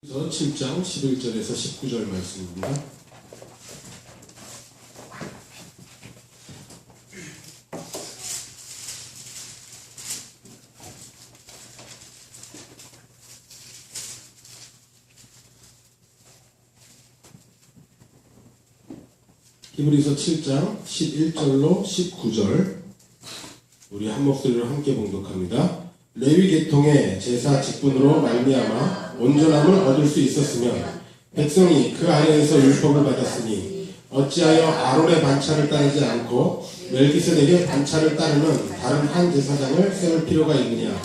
그래서 7장 11절에서 19절 말씀입니다. 히브리서 7장 11절로 19절 우리 한 목소리로 함께 봉독합니다. 레위 계통의 제사 직분으로 말미암아 온전함을 얻을 수 있었으면 백성이 그 아래에서 율법을 받았으니 어찌하여 아론의 반차를 따르지 않고 멜기세덱의 반차를 따르는 다른 한 제사장을 세울 필요가 있느냐.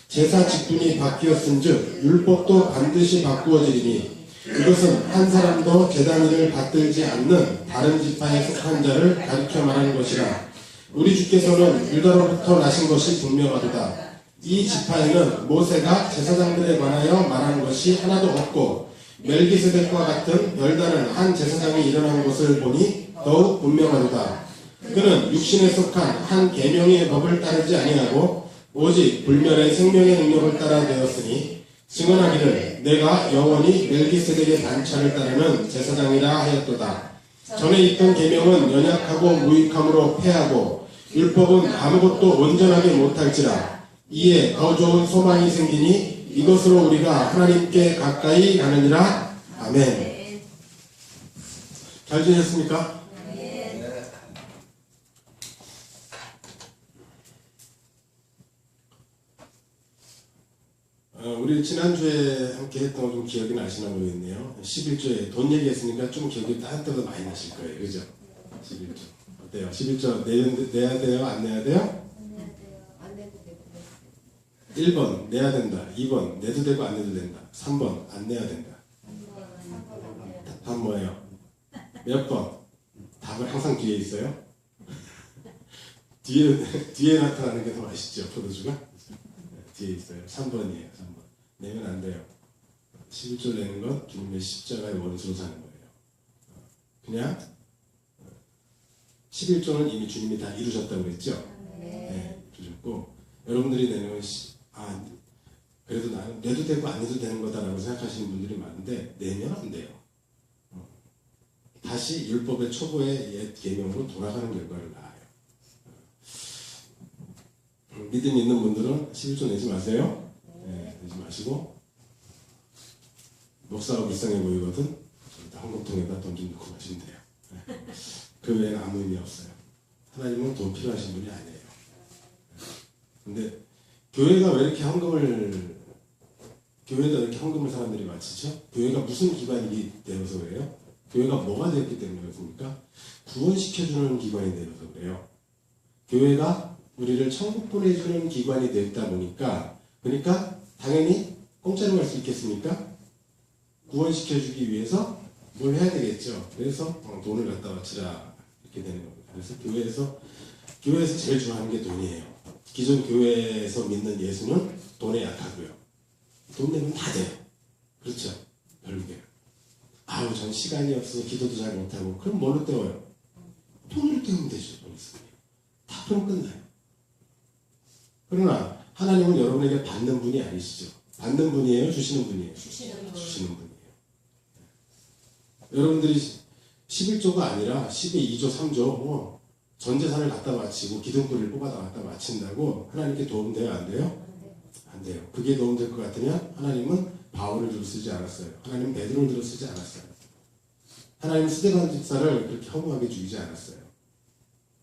제사 직분이 바뀌었은즉 율법도 반드시 바꾸어지리니 이것은 한 사람도 제단 일을 받들지 않는 다른 지파에 속한 자를 가리켜 말하는 것이라. 우리 주께서는 유다로부터 나신 것이 분명하도다. 이 지파에는 모세가 제사장들에 관하여 말한 것이 하나도 없고 멜기세덱과 같은 별다른 한 제사장이 일어난 것을 보니 더욱 분명하도다. 그는 육신에 속한 한 계명의 법을 따르지 아니하고 오직 불멸의 생명의 능력을 따라 되었으니 증언하기를 내가 영원히 멜기세덱의 반차를 따르는 제사장이라 하였도다. 전에 있던 계명은 연약하고 무익함으로 패하고 율법은 아무것도 온전하게 못할지라. 이에 더 좋은 소망이 생기니 이것으로 우리가 하나님께 가까이 가느니라. 아멘. 잘 지냈습니까? 우리 지난주에 함께 했던 거 좀 기억이 나시나 모르겠네요. 11조에 돈 얘기했으니까 좀 기억이 다른 때보다 많이 나실 거예요. 그죠? 11조. 어때요? 11조 내야 돼요? 안 내야 돼요? 1번 내야 된다. 2번 내도 되고 안 내도 된다. 3번 안 내야 된다. 답 뭐예요? 몇 번? 답은 항상 뒤에 있어요. 뒤에 나타나는 게 더 맛있죠. 포도주가 뒤에 있어요. 3번이에요. 3번 내면 안 돼요. 11조 내는 건 주님의 십자가의 원수로 사는 거예요. 그냥 11조는 이미 주님이 다 이루셨다고 그랬죠. 네, 이루셨고 여러분들이 내는 건 그래도 나는 내도 되고 안 내도 되는 거다라고 생각하시는 분들이 많은데 내면 안 돼요. 다시 율법의 초보의 옛 계명으로 돌아가는 결과를 낳아요. 믿음 있는 분들은 11조 내지 마세요. 네, 내지 마시고 목사가 불쌍해 보이거든 헌금통에다 돈 좀 넣고 가시면 돼요. 네. 그 외에는 아무 의미 없어요. 하나님은 돈 필요하신 분이 아니에요. 근데 교회가 왜 이렇게 교회에다 이렇게 헌금을 사람들이 바치죠? 교회가 무슨 기관이 되어서 그래요? 교회가 뭐가 되었기 때문에 그렇습니까? 구원시켜주는 기관이 되어서 그래요. 교회가 우리를 천국 보내주는 기관이 됐다 보니까, 그러니까 당연히 공짜로 갈 수 있겠습니까? 구원시켜주기 위해서 뭘 해야 되겠죠. 그래서 돈을 갖다 바치라 이렇게 되는 겁니다. 그래서 교회에서 제일 좋아하는 게 돈이에요. 기존 교회에서 믿는 예수는 돈에 약하고요. 돈 내면 다 돼요. 그렇죠? 결국에. 아우 전 시간이 없어서 기도도 잘 못하고. 그럼 뭘로 때워요? 돈으로 때우면 되죠. 돈 있으면. 다 풀면 끝나요. 그러나 하나님은 여러분에게 받는 분이 아니시죠. 받는 분이에요? 주시는 분이에요? 주시는 분이에요. 여러분들이 11조가 아니라 12조, 3조 전 재산을 갖다 바치고 기둥뿌리를 뽑아다 갖다 바친다고 하나님께 도움돼요? 안 돼요? 안 돼요. 그게 도움될 것 같으면 하나님은 바울을 들어 쓰지 않았어요. 하나님은 베드로를 들어 쓰지 않았어요. 하나님은 스데반 집사를 그렇게 허무하게 죽이지 않았어요.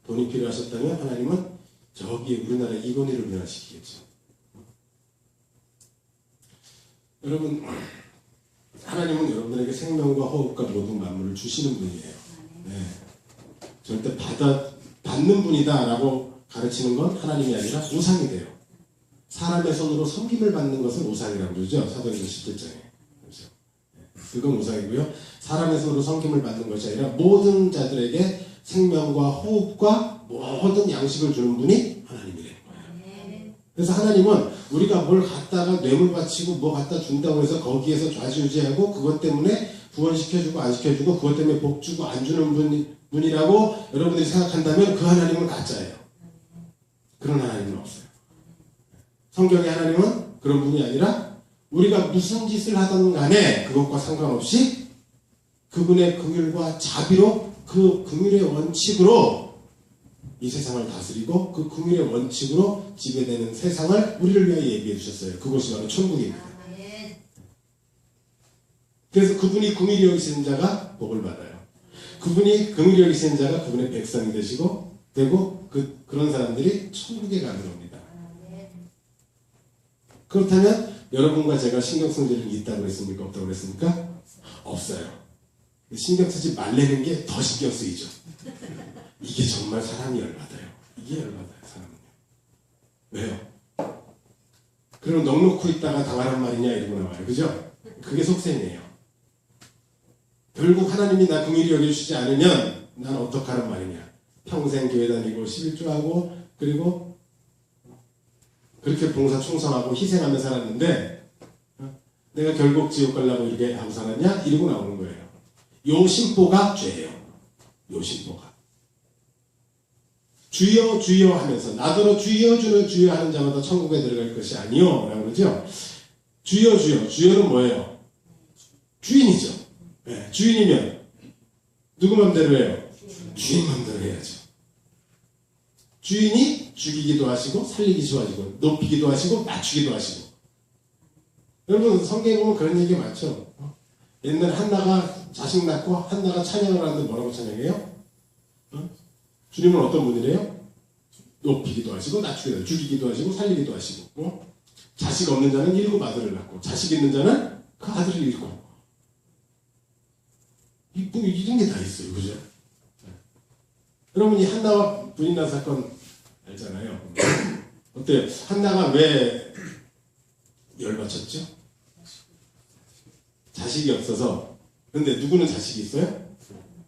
돈이 필요하셨다면 하나님은 저기 우리나라 이건희를 변화시키겠죠. 여러분, 하나님은 여러분들에게 생명과 호흡과 모든 만물을 주시는 분이에요. 네. 절대 받는 분이다라고 가르치는 건 하나님이 아니라 우상이 돼요. 사람의 손으로 섬김을 받는 것은 우상이라고 그러죠. 사도행전 17장에. 그렇죠? 그건 우상이고요. 사람의 손으로 섬김을 받는 것이 아니라 모든 자들에게 생명과 호흡과 모든 양식을 주는 분이 하나님이래요. 그래서 하나님은 우리가 뭘 갖다가 뇌물 바치고 뭐 갖다 준다고 해서 거기에서 좌지우지하고 그것 때문에 구원시켜주고 안 시켜주고 그것 때문에 복 주고 안 주는 분이라고 여러분들이 생각한다면 그 하나님은 가짜예요. 그런 하나님은 없어요. 성경의 하나님은 그런 분이 아니라 우리가 무슨 짓을 하든 간에 그것과 상관없이 그분의 긍휼과 자비로 그 긍휼의 원칙으로 이 세상을 다스리고 그 긍휼의 원칙으로 지배되는 세상을 우리를 위하여 예비해 주셨어요. 그것이 바로 천국입니다. 그래서 그분이 긍휼히 여기시는 자가 복을 받아요. 그분이 긍휼히 여기시는 자가 그분의 백성이 되고 그런 사람들이 천국에 가는 겁니다. 그렇다면 여러분과 제가 신경 쓸 일은 있다고 그랬습니까? 없다고 그랬습니까? 없어요. 신경 쓰지 말라는 게 더 신경 쓰이죠. 이게 정말 사람이 열받아요. 이게 열받아요, 사람은요. 왜요? 그럼 넉넉히 있다가 당하란 말이냐 이러고 나와요. 그죠? 그게 속셈이에요. 결국 하나님이 나 긍휼히 여겨주시지 않으면 난 어떡하란 말이냐. 평생 교회 다니고 11조하고 그리고 그렇게 봉사 충성하고 희생하며 살았는데 내가 결국 지옥 가려고 이렇게 하고 살았냐? 이러고 나오는 거예요. 요 심보가 죄예요. 요 심보가. 주여 주여 하면서 나더러 주여 주여 하는 자마다 천국에 들어갈 것이 아니요 라고 그러죠. 주여 주여. 주여는 뭐예요? 주인이죠. 네, 주인이면 누구 맘대로 해요? 주인 맘대로 해야죠. 주인이 죽이기도 하시고 살리기도 하시고 높이기도 하시고 낮추기도 하시고. 여러분 성경에 보면 그런 얘기 많죠. 옛날 한나가 자식 낳고 한나가 찬양을 하는데 뭐라고 찬양해요? 주님은 어떤 분이래요? 높이기도 하시고 낮추기도 하시고 죽이기도 하시고 살리기도 하시고 자식 없는 자는 7 아들을 낳고 자식 있는 자는 그 아들을 잃고 이런 게 다 있어요. 그죠? 여러분 이 한나와 분인나 사건 알잖아요. 어때요? 한나가 왜 열받쳤죠? 자식이 없어서. 근데 누구는 자식이 있어요?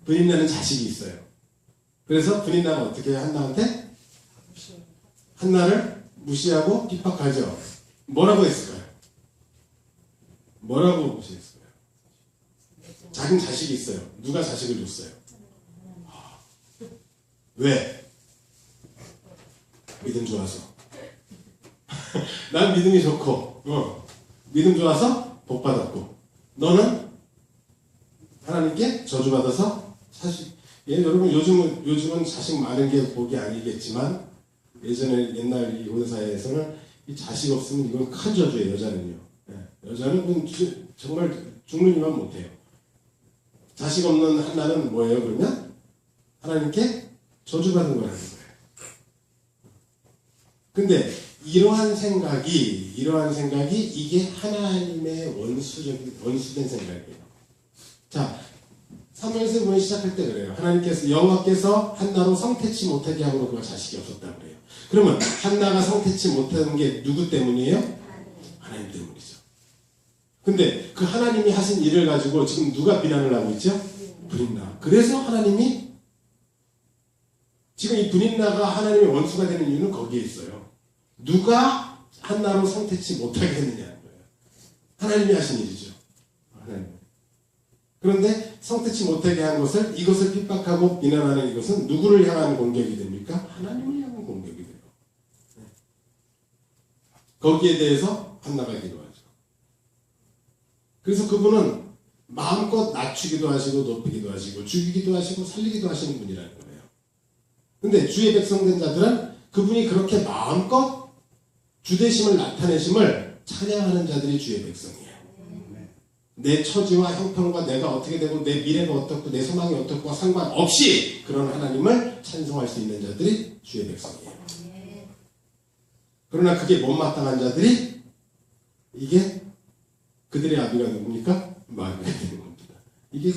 분인나는 자식이 있어요. 그래서 분인나가 어떻게 해요? 한나한테? 한나를 무시하고 핍박하죠. 뭐라고 했을까요? 뭐라고 무시했을까요? 자기는 자식이 있어요. 누가 자식을 줬어요? 왜? 믿음 좋아서. 난 믿음이 좋고, 믿음 좋아서 복 받았고, 너는 하나님께 저주받아서 자식. 예, 여러분 요즘은 자식 많은 게 복이 아니겠지만 예전에 옛날 이 고대사회에서는 이 자식 없으면 이건 큰 저주예요. 여자는요. 예, 여자는 정말 죽는 일만 못해요. 자식 없는 한나는 뭐예요? 그러면 하나님께 저주받은 거라는 거예요. 근데 이러한 생각이 이게 하나님의 원수된 생각이에요. 자, 사무엘서 보면 시작할 때 그래요. 여호와께서 한나로 성태치 못하게 함으로 그가 자식이 없었다고 그래요. 그러면 한나가 성태치 못하는 게 누구 때문이에요? 하나님 때문이죠. 근데 그 하나님이 하신 일을 가지고 지금 누가 비난을 하고 있죠? 분인나. 그래서 하나님이 지금 이 분인나가 하나님의 원수가 되는 이유는 거기에 있어요. 누가 한나로 성태치 못하게 했느냐는 거예요. 하나님이 하신 일이죠. 하나님. 그런데 성태치 못하게 한 이것을 핍박하고 비난하는 이것은 누구를 향한 공격이 됩니까? 하나님을 향한 공격이 돼요. 거기에 대해서 한나가 기도하죠. 그래서 그분은 마음껏 낮추기도 하시고 높이기도 하시고 죽이기도 하시고 살리기도 하시는 분이라는 거예요. 근데 주의 백성된 자들은 그분이 그렇게 마음껏 주되심을 나타내심을 찬양하는 자들이 주의 백성이에요. 내 처지와 형편과 내가 어떻게 되고 내 미래가 어떻고 내 소망이 어떻고 상관없이 그런 하나님을 찬송할 수 있는 자들이 주의 백성이에요. 그러나 그게 못마땅한 자들이 이게 그들의 아비가 누굽니까? 마귀가 되는 겁니다. 이게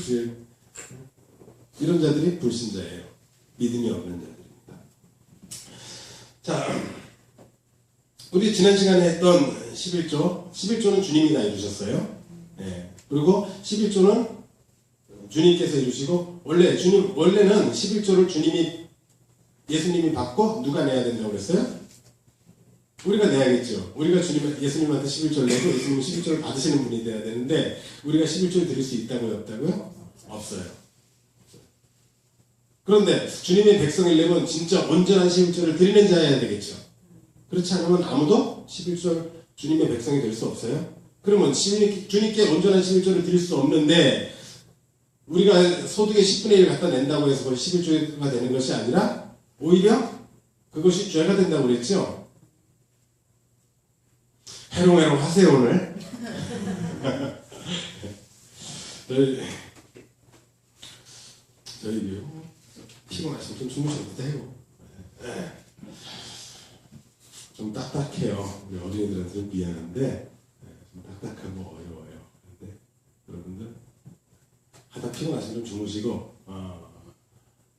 이런 자들이 불신자예요. 믿음이 없는 자들입니다. 자, 우리 지난 시간에 했던 11조는 주님이 다 이루셨어요. 네. 그리고 11조는 주님께서 이루시고 원래는 11조를 예수님이 받고 누가 내야 된다고 그랬어요? 우리가 내야겠죠. 우리가 예수님한테 11조를 내고 예수님은 11조를 받으시는 분이 돼야 되는데 우리가 11조를 드릴 수 있다고요? 없다고요? 없어요. 그런데 주님의 백성이려면 진짜 온전한 11조를 드리는 자여야 되겠죠. 그렇지 않으면 아무도 11조 주님의 백성이 될 수 없어요. 그러면 주님께 온전한 11조를 드릴 수 없는데 우리가 소득의 10분의 1 갖다 낸다고 해서 그걸 11조가 되는 것이 아니라 오히려 그것이 죄가 된다고 그랬죠. 해롱해롱 하세요 오늘. 저희 피곤하시면 좀 주무셔도 되고 좀 딱딱해요. 우리 어린이들한테는 미안한데 좀 딱딱하고 어려워요. 근데 여러분들 하다 피곤하시면 좀 주무시고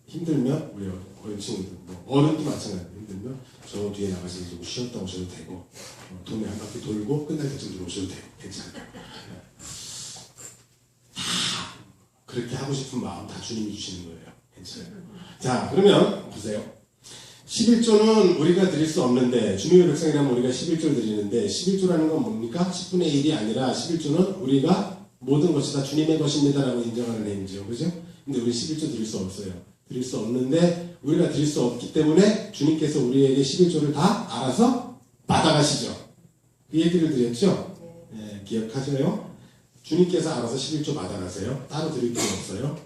힘들면 우리 어린 친구들 뭐 어른도 마찬가지로 힘들면 저 뒤에 나가서 좀 쉬었다 오셔도 되고 동네 한 바퀴 돌고 끝날 때쯤 들어오셔도 되고 괜찮아요. 그렇게 하고 싶은 마음 다 주님이 주시는 거예요. 괜찮아요. 자, 그러면 보세요. 11조는 우리가 드릴 수 없는데 주님의 백성이라면 우리가 11조를 드리는데 11조라는 건 뭡니까? 10분의 1이 아니라 11조는 우리가 모든 것이 다 주님의 것입니다라고 인정하는 의미죠. 그죠? 근데 우리 11조 드릴 수 없어요. 드릴 수 없는데 우리가 드릴 수 없기 때문에 주님께서 우리에게 11조를 다 알아서 받아가시죠. 그 얘기를 드렸죠? 네, 기억하세요? 주님께서 알아서 11조 받아가세요. 따로 드릴 필요 없어요.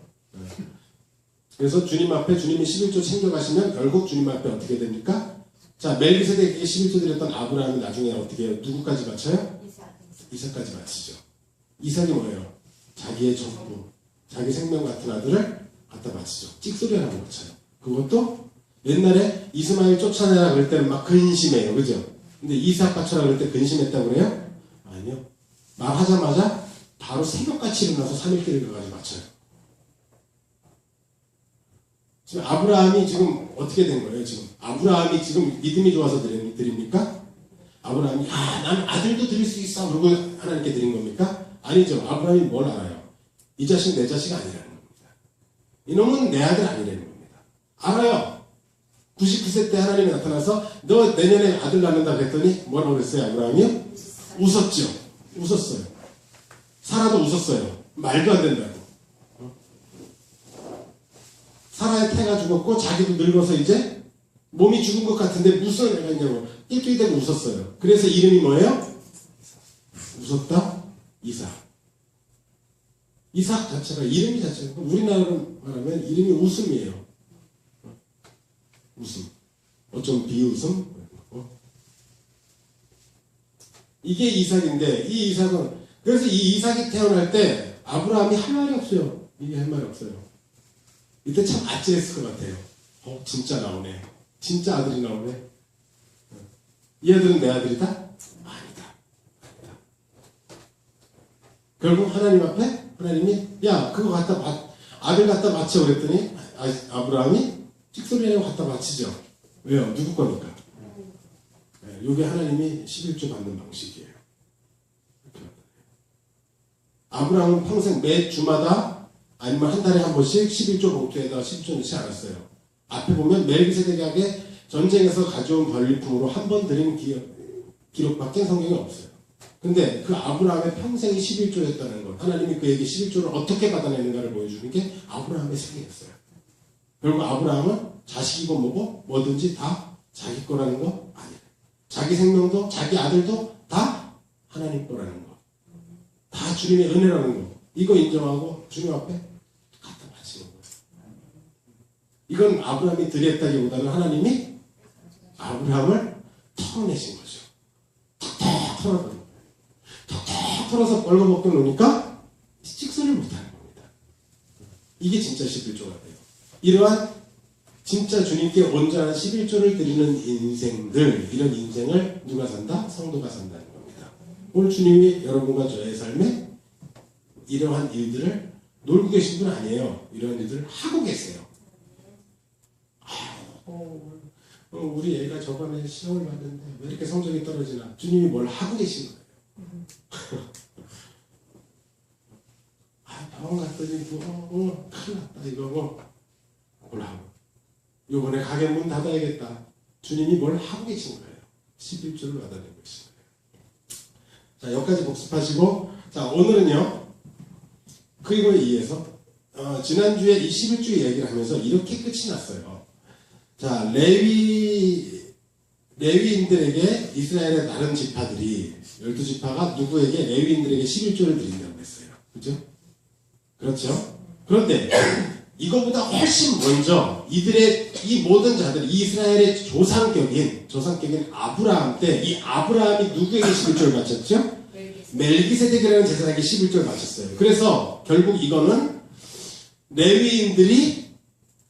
그래서 주님 앞에 주님이 11조 챙겨가시면 결국 주님 앞에 어떻게 됩니까? 자, 멜기세덱에게 11조 드렸던 아브라함이 나중에 어떻게 해요? 누구까지 바쳐요? 이삭까지 바치죠. 이삭이 뭐예요? 자기의 전부, 자기 생명 같은 아들을 갖다 바치죠. 찍소리라고 바쳐요. 그것도 옛날에 이스마엘 쫓아내라 그럴 때는 막 근심해요. 그죠? 근데 이삭 바쳐라 그럴 때 근심했다고 그래요? 아니요. 말하자마자 바로 새벽같이 일어나서 3일길을 가가지고 바쳐요. 지금 아브라함이 지금 어떻게 된 거예요? 지금 아브라함이 지금 믿음이 좋아서 드립니까? 아브라함이 난 아들도 드릴 수 있어 그러고 하나님께 드린 겁니까? 아니죠. 아브라함이 뭘 알아요? 이 자식 내 자식 아니라는 겁니다. 이놈은 내 아들 아니라는 겁니다. 알아요. 99세 때 하나님이 나타나서 너 내년에 아들 낳는다 그랬더니 뭐라고 그랬어요? 아브라함이요? 웃었죠. 웃었어요. 사라도 웃었어요. 말도 안 된다고. 사라의 태가 죽었고 자기도 늙어서 이제 몸이 죽은 것 같은데 무슨 애가 있냐고 띠띠대고 웃었어요. 그래서 이름이 뭐예요? 웃었다? 이삭. 이삭 자체가 이름이 자체가 우리나라로 말하면 이름이 웃음이에요. 웃음. 어쩜 비웃음? 이게 이삭인데 이 이삭은 그래서 이 이삭이 태어날 때 아브라함이 할 말이 없어요. 이게 할 말이 없어요. 이때 참 아찔했을 것 같아요. 진짜 나오네. 진짜 아들이 나오네. 이 아들은 내 아들이다? 아니다. 결국 하나님 앞에 하나님이 야 그거 갖다 아들 갖다 바쳐 그랬더니 아브라함이 찍소리라고 갖다 바치죠. 왜요? 누구 거니까. 이게 하나님이 11조 받는 방식이에요. 아브라함은 평생 매 주마다 아니면 한 달에 한 번씩 11조 봉투에다가 11조 넣지 않았어요. 앞에 보면 멜기세덱에게 전쟁에서 가져온 벌리품으로 한 번 드린 기록밖에 성경에 없어요. 근데 그 아브라함의 평생이 11조였다는 것, 하나님이 그에게 11조를 어떻게 받아내는가를 보여주는 게 아브라함의 생애였어요. 결국 아브라함은 자식이고 뭐든지 다 자기 거라는 거 아니에요. 자기 생명도 자기 아들도 다 하나님 거라는 거. 다 주님의 은혜라는 거. 이거 인정하고 주님 앞에 갖다 바치는 거예요. 이건 아브라함이 드렸다기보다는 하나님이 아브라함을 털어내신 거죠. 턱턱 털어버린 거예요. 턱턱 털어서 벌거벗겨 놓으니까 찍소리를 못하는 겁니다. 이게 진짜 11조가 돼요. 이러한 진짜 주님께 온전한 11조를 드리는 인생들, 이런 인생을 누가 산다? 성도가 산다는 겁니다. 오늘 주님이 여러분과 저의 삶에 이러한 일들을 놀고 계신 분 아니에요. 이러한 일들을 하고 계세요. 우리 애가 저번에 시험을 봤는데 왜 이렇게 성적이 떨어지나? 주님이 뭘 하고 계신 거예요. 병원 갔더니 큰일 났다 이거 뭘 하고 요번에 가게 문 닫아야겠다. 주님이 뭘 하고 계신 거예요. 11조를 받아내고 계신 거예요. 자, 여기까지 복습하시고, 자, 오늘은요, 그거에 의해서, 지난주에 이 11조 얘기를 하면서 이렇게 끝이 났어요. 자, 레위 레위인들에게 이스라엘의 다른 지파들이 12지파가 누구에게 레위인들에게 11조를 드린다고 했어요. 그죠? 그렇죠? 그런데 이거보다 훨씬 먼저 이들의 이 모든 자들, 이스라엘의 조상격인 아브라함 때 이 아브라함이 누구에게 11조를 바쳤죠? 멜기세덱이라는 제사장에게 11조를 바쳤어요. 그래서 결국 이거는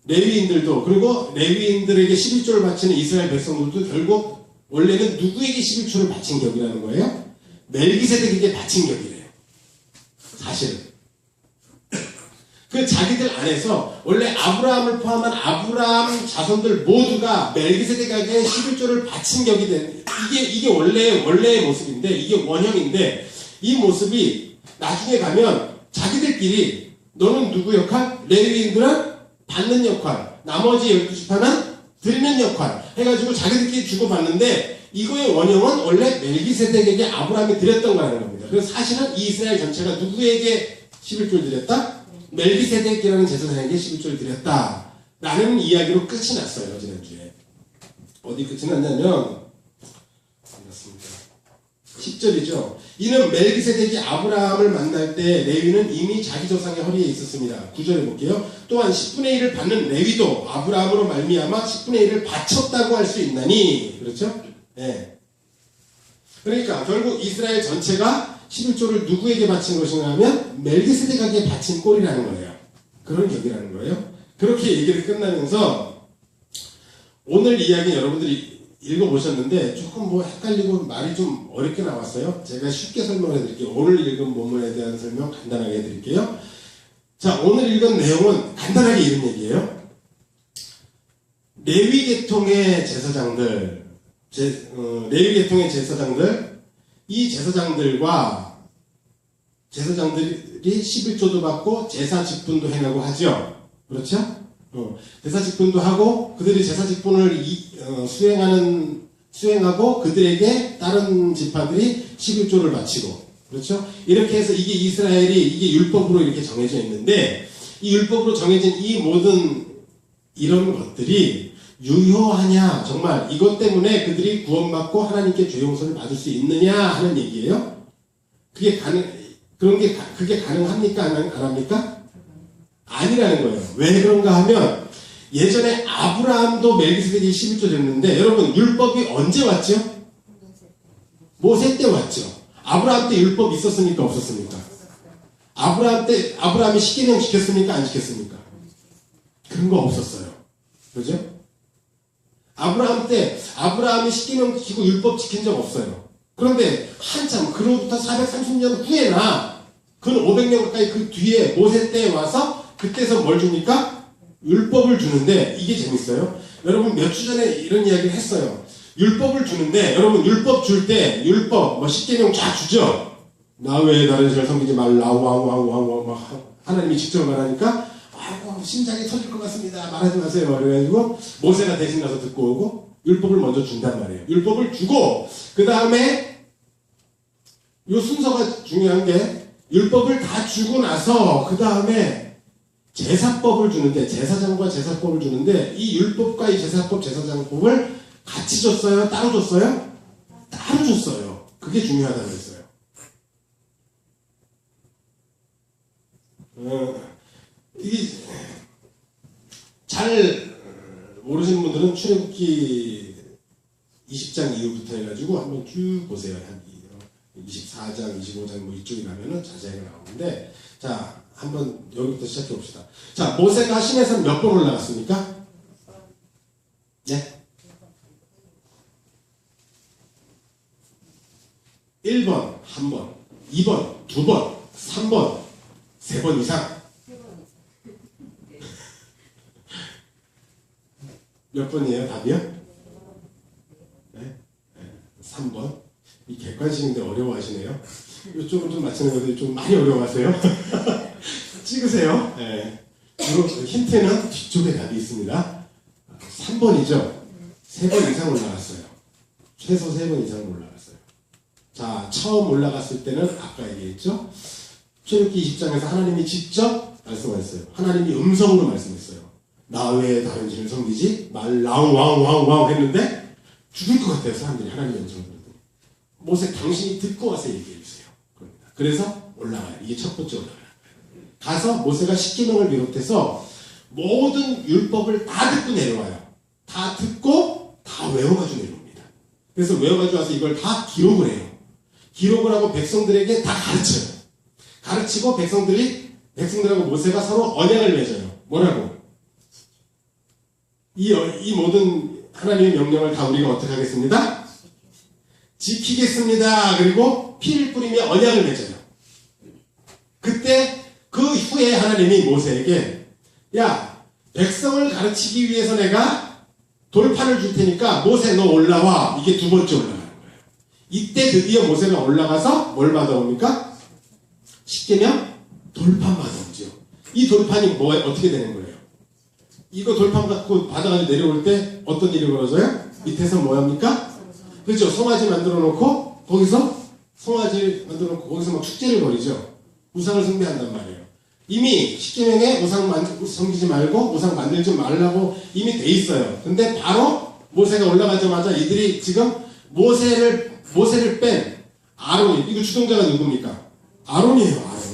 레위인들도 그리고 레위인들에게 11조를 바치는 이스라엘 백성들도 결국 원래는 누구에게 11조를 바친 격이라는 거예요? 멜기세덱에게 바친 격이래요. 사실은. 그 자기들 안에서 원래 아브라함을 포함한 아브라함 자손들 모두가 멜기세덱에게 11조를 바친 격이 된 이게 원래의 모습인데 이게 원형인데 이 모습이 나중에 가면 자기들끼리 너는 누구 역할? 레위인들은 받는 역할, 나머지 12지파는 드리는 역할 해가지고 자기들끼리 주고받는데 이거의 원형은 원래 멜기세덱에게 아브라함이 드렸던 거라는 겁니다. 그래서 사실은 이 이스라엘 전체가 누구에게 11조를 드렸다? 멜기세덱이라는 제사장에게 11조를 드렸다 라는 이야기로 끝이 났어요. 지난주에. 어디 끝이 났냐면 10절이죠. 이는 멜기세덱이 아브라함을 만날 때 레위는 이미 자기 조상의 허리에 있었습니다. 9절에 볼게요. 또한 10분의 1을 받는 레위도 아브라함으로 말미암아 10분의 1을 바쳤다고 할 수 있나니 그렇죠? 네. 그러니까 결국 이스라엘 전체가 11조를 누구에게 바친 것인가 하면 멜기세덱에게 바친 꼴이라는 거예요. 그런 격이라는 거예요. 그렇게 얘기를 끝나면서 오늘 이야기 여러분들이 읽어보셨는데 조금 뭐 헷갈리고 말이 좀 어렵게 나왔어요. 제가 쉽게 설명해 드릴게요. 오늘 읽은 본문에 대한 설명 간단하게 해드릴게요. 자, 오늘 읽은 내용은 간단하게 이런 얘기예요. 레위계통의 제사장들, 이 제사장들이 11조도 받고 제사 직분도 해내고 하죠. 그렇죠? 제사 직분도 하고 그들이 제사 직분을 수행하고 그들에게 다른 지파들이 11조를 바치고 그렇죠? 이렇게 해서 이게 율법으로 이렇게 정해져 있는데 이 율법으로 정해진 이 모든 이런 것들이 유효하냐 정말 이것 때문에 그들이 구원받고 하나님께 죄 용서를 받을 수 있느냐 하는 얘기예요. 그게 가능합니까? 안 합니까? 아니라는 거예요. 왜 그런가 하면 예전에 아브라함도 멜기세덱이 11조 됐는데 여러분 율법이 언제 왔죠? 모세 때 왔죠. 아브라함 때 율법 있었습니까? 없었습니까? 아브라함이 십계명 지켰습니까? 안 지켰습니까? 그런 거 없었어요. 그죠? 아브라함 때 아브라함이 십계명 지키고 율법 지킨 적 없어요. 그런데 한참 그로부터 430년 후에나 근 500년 가까이 그 뒤에 모세 때 와서 그때서 뭘 줍니까? 율법을 주는데 이게 재밌어요. 여러분 몇 주 전에 이런 이야기를 했어요. 율법을 주는데 여러분 율법 줄 때 율법 뭐 10계명 쫙 주죠. 나 외에 다른 신을 섬기지 말라 왕 하나님이 직접 말하니까 아이고 심장이 터질 것 같습니다. 말하지 마세요. 그래가지고 모세가 대신 가서 듣고 오고 율법을 먼저 준단 말이에요. 율법을 주고 그 다음에 요 순서가 중요한 게 율법을 다 주고 나서 그 다음에 제사법을 주는데 제사장과 제사법을 주는데 이 율법과 이 제사법 제사장법을 같이 줬어요? 따로 줬어요? 따로 줬어요. 그게 중요하다고 했어요. 이게 잘 모르시는 분들은 출애굽기 20장 이후부터 해가지고 한번 쭉 보세요. 한 24장, 25장 뭐 이쪽에 가면은 자세하게 나오는데 자 한번 여기부터 시작해 봅시다. 자 모세가 시내산 몇 번 올라갔습니까? 네? 1번, 1번, 2번, 2번, 3번, 3번 이상. 몇 번이에요? 답이요? 네? 3번. 이 객관식인데 어려워하시네요. 이쪽은 좀 맞히는 것들이 좀 많이 어려워하세요. 찍으세요. 네. 그리고 힌트는 뒤쪽에 답이 있습니다. 3번이죠. 3번 이상 올라갔어요. 최소 3번 이상 올라갔어요. 자, 처음 올라갔을 때는 아까 얘기했죠. 출애굽기 20장에서 하나님이 직접 말씀하셨어요. 하나님이 음성으로 말씀했어요. 나 외에 다른 신을 섬기지 말라 왕 했는데 죽을 것 같아요. 사람들이 하나님의 음성을 들었더니. 모세 당신이 듣고 와서 얘기해 주세요. 그럽니다. 그래서 올라가요. 이게 첫 번째 올라가요. 가서 모세가 십계명을 비롯해서 모든 율법을 다 듣고 내려와요. 다 듣고 다 외워가지고 내려옵니다. 그래서 외워가지고 와서 이걸 다 기록을 해요. 기록을 하고 백성들에게 다 가르쳐요. 가르치고 백성들하고 모세가 서로 언약을 맺어요. 뭐라고? 이 모든 하나님의 명령을 다 우리가 어떻게 하겠습니다? 지키겠습니다. 그리고 피를 뿌리며 언약을 맺어요. 그때 그 후에 하나님이 모세에게 야, 백성을 가르치기 위해서 내가 돌판을 줄 테니까 모세 너 올라와. 이게 두 번째 올라가는 거예요. 이때 드디어 모세가 올라가서 뭘 받아옵니까? 십계명 돌판 받아오죠. 이 돌판이 어떻게 되는 거예요? 이거 돌판 갖고 받아가지고 내려올 때 어떤 일이 벌어져요? 밑에서 뭐 합니까? 그렇죠. 송아지 만들어 놓고 거기서 거기서 막 축제를 벌이죠. 우상을 숭배한단 말이에요. 이미 십계명에 우상 섬기지 말고 우상 만들지 말라고 이미 돼 있어요. 근데 바로 모세가 올라가자마자 이들이 지금 모세를 뺀 아론이, 이거 주동자가 누굽니까? 아론이에요. 아론.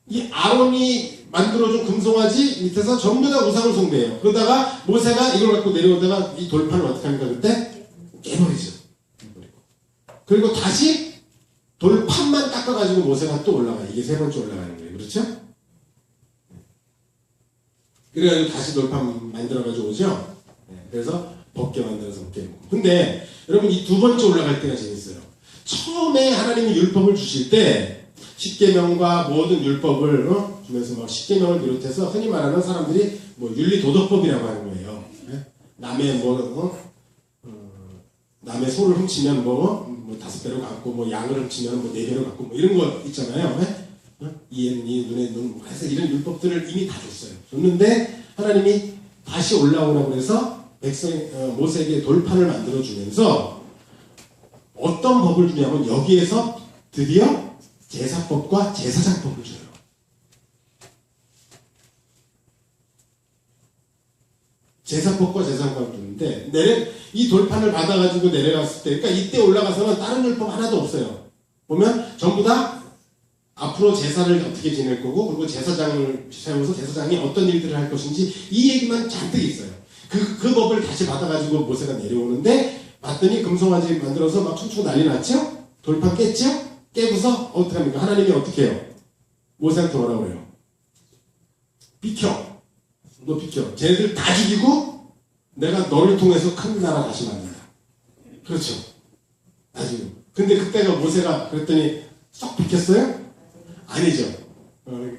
이 아론이 만들어준 금송아지 밑에서 전부 다 우상을 숭배해요. 그러다가 모세가 이걸 갖고 내려오다가 이 돌판을 어떻게 합니까? 그때 깨버리죠. 그리고 다시 돌판만 깎아가지고 모세가 또 올라가요. 이게 세 번째 올라가는 거예요. 그렇죠? 그래가지고 다시 돌판 만들어가지고 오죠? 그래서 벗게 만들어서 벗게 먹고. 근데 여러분 이 두 번째 올라갈 때가 재밌어요. 처음에 하나님이 율법을 주실 때 십계명과 모든 율법을 주면서 막 십계명을 비롯해서 흔히 말하는 사람들이 뭐 윤리도덕법이라고 하는 거예요. 남의 남의 소를 훔치면 뭐 5배로 갚고, 뭐 양을 훔치면 뭐 4배로 갚고, 뭐 이런 거 있잖아요. 이에는 이, 눈에 눈, 해서 이런 율법들을 이미 다 줬어요. 줬는데 하나님이 다시 올라오라고 해서 모세에게 돌판을 만들어 주면서 어떤 법을 주냐면 여기에서 드디어 제사법과 제사장법을 줘요. 제사법과 제사장법을 주는데 이 돌판을 받아가지고 내려갔을 때, 그러니까 이때 올라가서는 다른 율법 하나도 없어요. 보면 전부 다 앞으로 제사를 어떻게 지낼 거고, 그리고 제사장을 세워서 제사장이 어떤 일들을 할 것인지 이 얘기만 잔뜩 있어요. 그 법을 다시 받아가지고 모세가 내려오는데 봤더니 금송아지 만들어서 막 춤추고 난리 났죠? 돌판 깼죠? 깨고서 어떻게 합니까? 하나님이 어떻게 해요? 모세한테 뭐라 그래요? 비켜. 너 비켜. 쟤네들 다 죽이고 내가 너를 통해서 큰 나라 다시 만든다. 그렇죠. 나중에. 근데 그때가 모세가 그랬더니 쏙 비켰어요? 아니죠.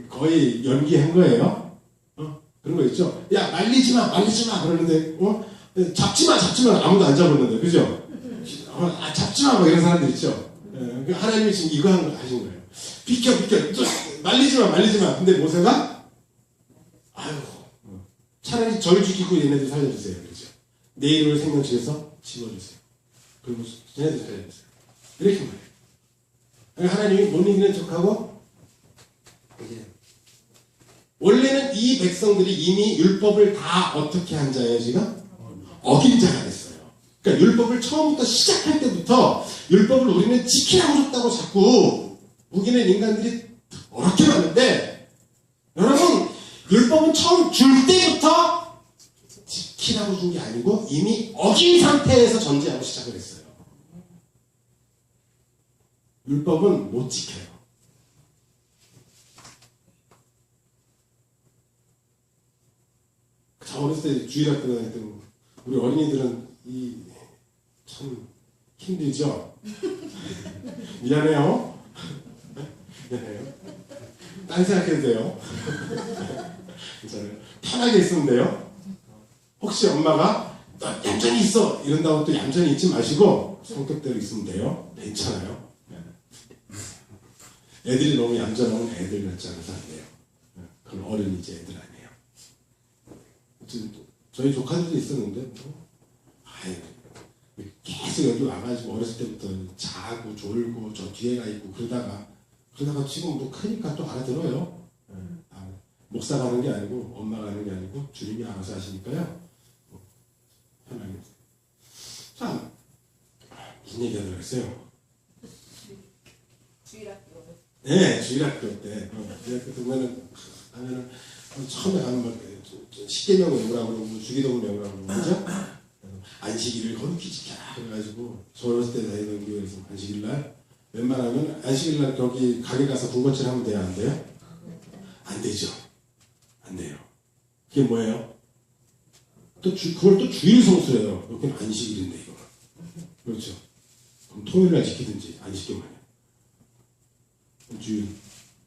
거의 연기한 거예요. 그런 거 있죠. 야, 말리지 마. 그러는데, 잡지 마. 아무도 안 잡았는데, 그죠? 잡지 마. 뭐 이런 사람들 있죠. 하나님이 지금 이거 하신 거예요. 비켜. 말리지 마. 근데 모세가, 아유, 차라리 절 죽이고 얘네들 살려주세요. 그렇죠. 내 이름을 생명책에서 지워주세요. 그리고 얘네들 살려주세요. 이렇게 말해요. 하나님이 못 이기는 척하고, 원래는 이 백성들이 이미 율법을 다 어떻게 한 자예요, 지금? 어긴 자가 됐어요. 그러니까 율법을 처음부터 시작할 때부터 율법을 우리는 지키라고 줬다고 자꾸 우기는 인간들이 어렵게 봤는데, 여러분, 율법은 처음 줄 때부터 지키라고 준 게 아니고 이미 어긴 상태에서 전제하고 시작을 했어요. 율법은 못 지켜요. 저 어렸을 때 주일학교 다닐 때 우리 어린이들은 참 힘들죠? 미안해요. 딴 생각해도 돼요. 괜찮아요. 편하게 있으면 돼요. 혹시 엄마가 너 얌전히 있어 이런다고 또 얌전히 있지 마시고 성격대로 있으면 돼요. 괜찮아요. 애들이 너무 얌전하면 애들 같지 않아서 안 돼요. 그럼 어른이지 애들 아니에요. 저희 조카들도 있었는데 계속 여기 와가지고 어렸을 때부터 자고 졸고 저 뒤에 가 있고 그러다가 지금 뭐 크니까 또 알아들어요. 목사가 하는 게 아니고 엄마가 하는 게 아니고 주님이 알아서 하시니까요. 편하게. 자, 무슨 얘기 하려고 했어요? 주일학교. 네, 주일학교 때. 주일학교 때 하면은 처음에 가는 말 십계명 외우라고 그러고 주기도문 외우라고 그러고 그죠? 안식일을 거룩히 지켜라 그래가지고 저 어렸을 때 다니던 교회에서 안식일날 웬만하면 안식일날 거기 가게 가서 군것질 하면 돼요? 안 돼요? 안 되죠. 안 돼요. 그게 뭐예요? 그걸 또 주일 성수래요. 여기는 안식일인데 이거. 그렇죠. 그럼 토요일날 지키든지 안 지키면 주일.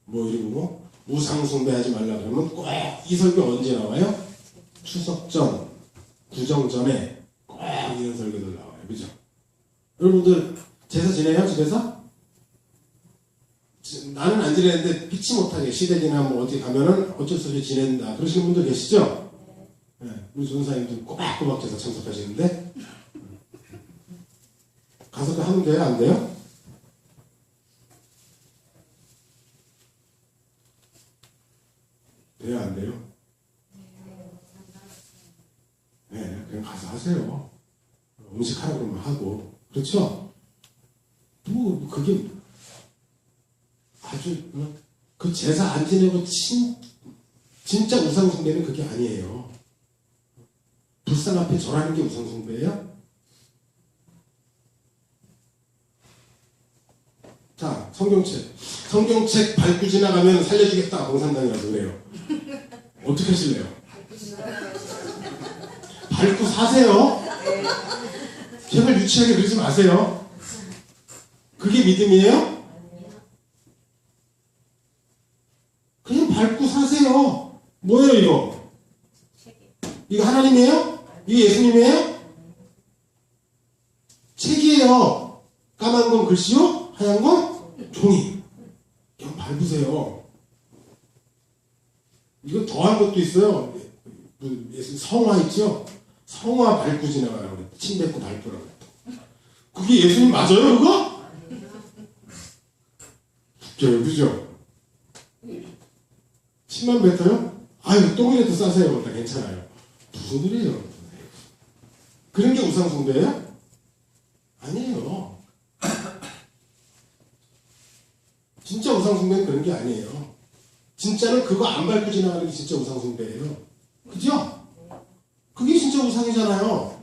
이러고 우상 숭배하지 말라 그러면 꼭 이 설교 언제 나와요? 추석 전, 구정 전에 꼭 이런 설교들 나와요. 그죠? 여러분들 제사 지내요? 집에서? 나는 안 지내는데 피치 못하게 시댁이나 뭐 어디 가면은 어쩔 수 없이 지낸다. 그러시는 분들 계시죠? 네, 우리 전사님들 꼬박꼬박 제사 참석하시는데 가서 하면 돼요? 안 돼요? 돼요? 안 돼요? 네, 그냥 가서 하세요. 음식 하라고 그러면 하고. 그렇죠? 그게 아주, 그 제사 안 지내고 진짜 우상숭배는 그게 아니에요. 불상 앞에 절하는 게 우상숭배예요? 자, 성경책 밟고 지나가면 살려주겠다, 공산당이라고 그래요. 어떻게 하실래요? 밟고 사세요? 제발 유치하게 그러지 마세요. 그게 믿음이에요? 그냥 밟고 사세요. 뭐예요 이거? 이거 하나님이에요? 이거 예수님이에요? 책이에요. 까만 건 글씨요? 하얀 건 종이. 그냥 밟으세요. 이거 더한 것도 있어요. 성화 있죠? 성화 밟고 지나가라고 그래. 침 뱉고 밟으라고 그래. 그게 예수님 맞아요 그거? 웃겨요 그죠? 침만 뱉어요? 아유 똥이라도 싸세요. 다 괜찮아요. 무슨 소리예요? 그런 게 우상숭배예요? 아니에요. 진짜 우상숭배는 그런 게 아니에요. 진짜는 그거 안 밟고 지나가는 게 진짜 우상숭배예요. 그죠? 그게 진짜 우상이잖아요.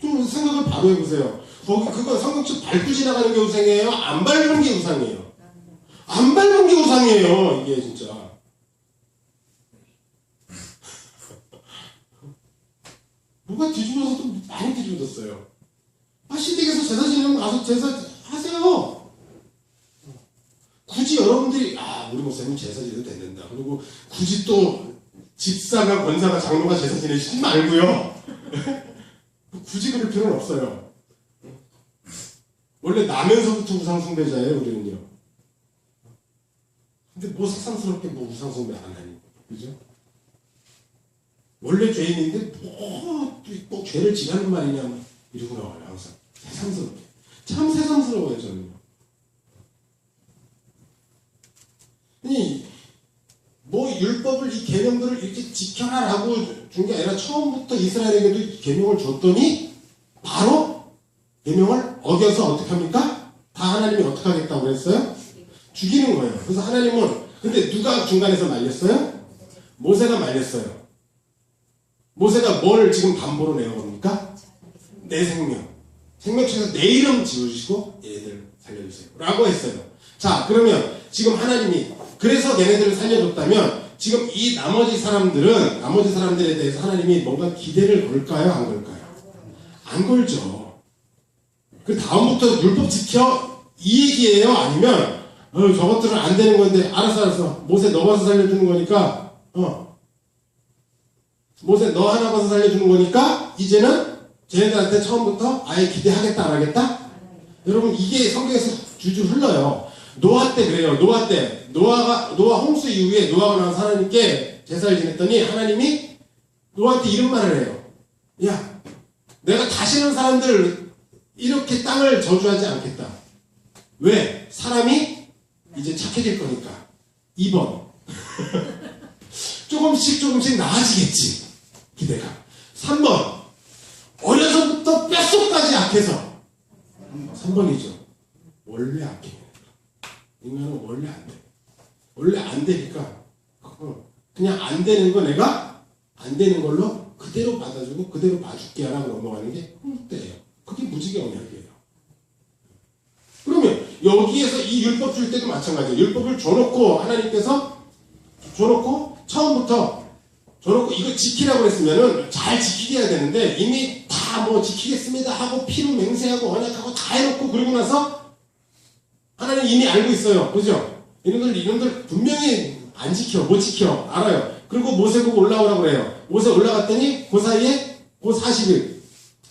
좀 생각을 바로 해보세요. 그거 성경책 밟고 지나가는 게 우상이에요? 안 밟는 게 우상이에요? 안 밟는 게 우상이에요. 이게 진짜. 누가 뒤집어서도 많이 뒤집어졌어요. 시댁에서 제사 지내면 가서 제사 하세요. 굳이 여러분들이 우리 목사님 제사 지내도 된다. 그리고 굳이 또 집사가 권사가 장로가 제사 지내시지 말고요. 굳이 그럴 필요는 없어요. 원래 나면서부터 우상숭배자예요 우리는요. 근데 뭐 새삼스럽게 뭐 우상숭배 안 하니. 그죠? 원래 죄인인데 뭐 죄를 지라는 말이냐 이러고 나와요 항상. 새삼스럽게. 참 새삼스러워요 저는요. 아니 뭐 율법을 이 계명들을 이렇게 지켜라라고 준 게 아니라 처음부터 이스라엘에게도 이 계명을 줬더니 바로 계명을 어겨서 어떻게 합니까? 다 하나님이 어떻게 하겠다고 그랬어요? 죽이는 거예요. 그래서 하나님은 근데 누가 중간에서 말렸어요? 모세가 말렸어요. 모세가 뭘 지금 담보로 내어옵니까? 내 생명책에서 내 이름 지어주시고 얘네들 살려주세요 라고 했어요. 자 그러면 지금 하나님이 그래서 얘네들을 살려줬다면 지금 이 나머지 사람들에 대해서 하나님이 뭔가 기대를 걸까요? 안 걸까요? 안 걸죠. 그 다음부터 율법 지켜 이 얘기예요? 아니면 저것들은 안 되는 건데 알았어 모세 너 봐서 살려주는 거니까 모세 너 하나 봐서 살려주는 거니까 이제는 쟤네들한테 처음부터 아예 기대하겠다 안 하겠다? 여러분 이게 성경에서 줄줄 흘러요. 노아 때 그래요. 노아 홍수 이후에 노아가 나와서 하나님께 제사를 지냈더니 하나님이 노아한테 이런 말을 해요. 야 내가 다시는 사람들을 이렇게 땅을 저주하지 않겠다. 왜? 사람이 이제 착해질 거니까. 2번 조금씩 나아지겠지. 기대가. 3번. 어려서부터 뼛속까지 약해서. 3번이죠. 원래 약해. 인간은 원래 안 돼. 원래 안 되니까 그냥 안 되는 거 내가 안 되는 걸로 그대로 받아주고 그대로 봐줄게 하라고 넘어가는 게 헛되예요. 그게 무지개 언약이에요. 그러면 여기에서 이 율법 줄 때도 마찬가지예요. 율법을 줘놓고 하나님께서 줘놓고 처음부터 줘놓고 이거 지키라고 그랬으면은 잘 지키게 해야 되는데 이미 다 뭐 지키겠습니다 하고 피로 맹세하고 언약하고 다 해놓고 그러고 나서 하나님 이미 알고 있어요. 그죠? 이놈들 분명히 안 지켜, 못 지켜, 알아요. 그리고 모세 보고 올라오라고 그래요. 모세 올라갔더니 그 사이에 그 40일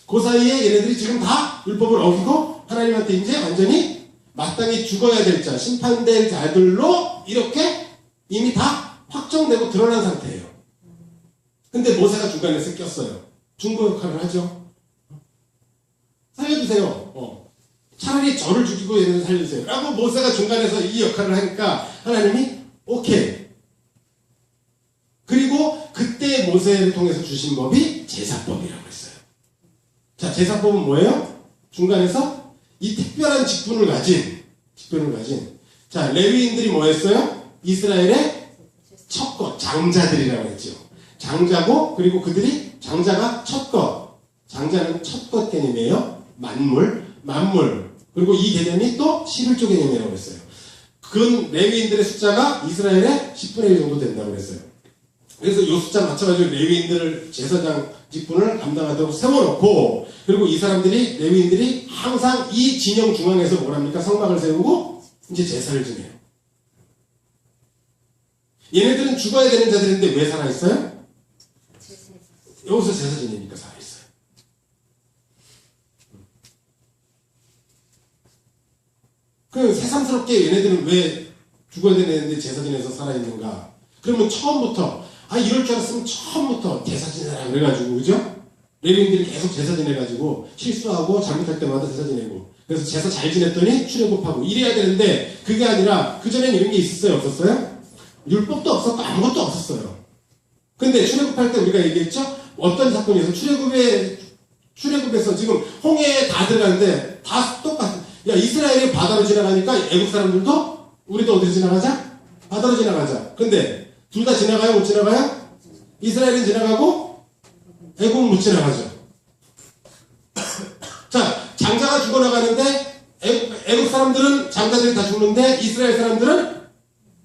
그 사이에 얘네들이 지금 다 율법을 어기고 하나님한테 이제 완전히 마땅히 죽어야 될 자, 심판된 자들로 이렇게 이미 다 확정되고 드러난 상태예요. 근데 모세가 중간에서 꼈어요. 중보 역할을 하죠. 살려주세요. 차라리 저를 죽이고 얘네들 살려주세요. 라고 모세가 중간에서 이 역할을 하니까 하나님이 오케이. 그리고 그때 모세를 통해서 주신 법이 제사법이라고 했어요. 자, 제사법은 뭐예요? 중간에서 이 특별한 직분을 가진 자, 레위인들이 뭐 했어요? 이스라엘의 첫 장자들이라고 했죠. 장자고 그리고 그들이 장자가 첫것, 장자는 첫것 개념이에요. 만물 그리고 이 개념이 또 11조 개념이라고 했어요. 그 레위인들의 숫자가 이스라엘의 10분의 1 정도 된다고 했어요. 그래서 이 숫자 맞춰가지고 레위인들을 제사장 직분을 감당하도록 세워놓고 그리고 이 사람들이 레위인들이 항상 이 진영 중앙에서 뭐랍니까? 성막을 세우고 이제 제사를 지내요. 얘네들은 죽어야 되는 자들인데 왜 살아있어요? 여기서 제사 지내니까 살아있어요. 그 새삼스럽게 얘네들은 왜 죽어야 되는데 제사 지내서 살아있는가? 그러면 처음부터 이럴 줄 알았으면 처음부터 제사 지내라 그래가지고 그죠? 레위인들이 계속 제사 지내가지고 실수하고 잘못할 때마다 제사 지내고 그래서 제사 잘 지냈더니 출애굽하고 이래야 되는데 그게 아니라 그전엔 이런 게 있었어요? 없었어요? 율법도 없었고 아무것도 없었어요. 근데 출애굽할 때 우리가 얘기했죠? 어떤 사건에서 출애굽에서 지금 홍해에 다 들어가는데 다 똑같은 야 이스라엘이 바다로 지나가니까 애국 사람들도 우리도 어디로 지나가자? 바다로 지나가자. 근데 둘 다 지나가요? 못 지나가요? 이스라엘은 지나가고 애국은 못 지나가죠. 자, 장자가 죽어나가는데 애국 사람들은 장자들이 다 죽는데 이스라엘 사람들은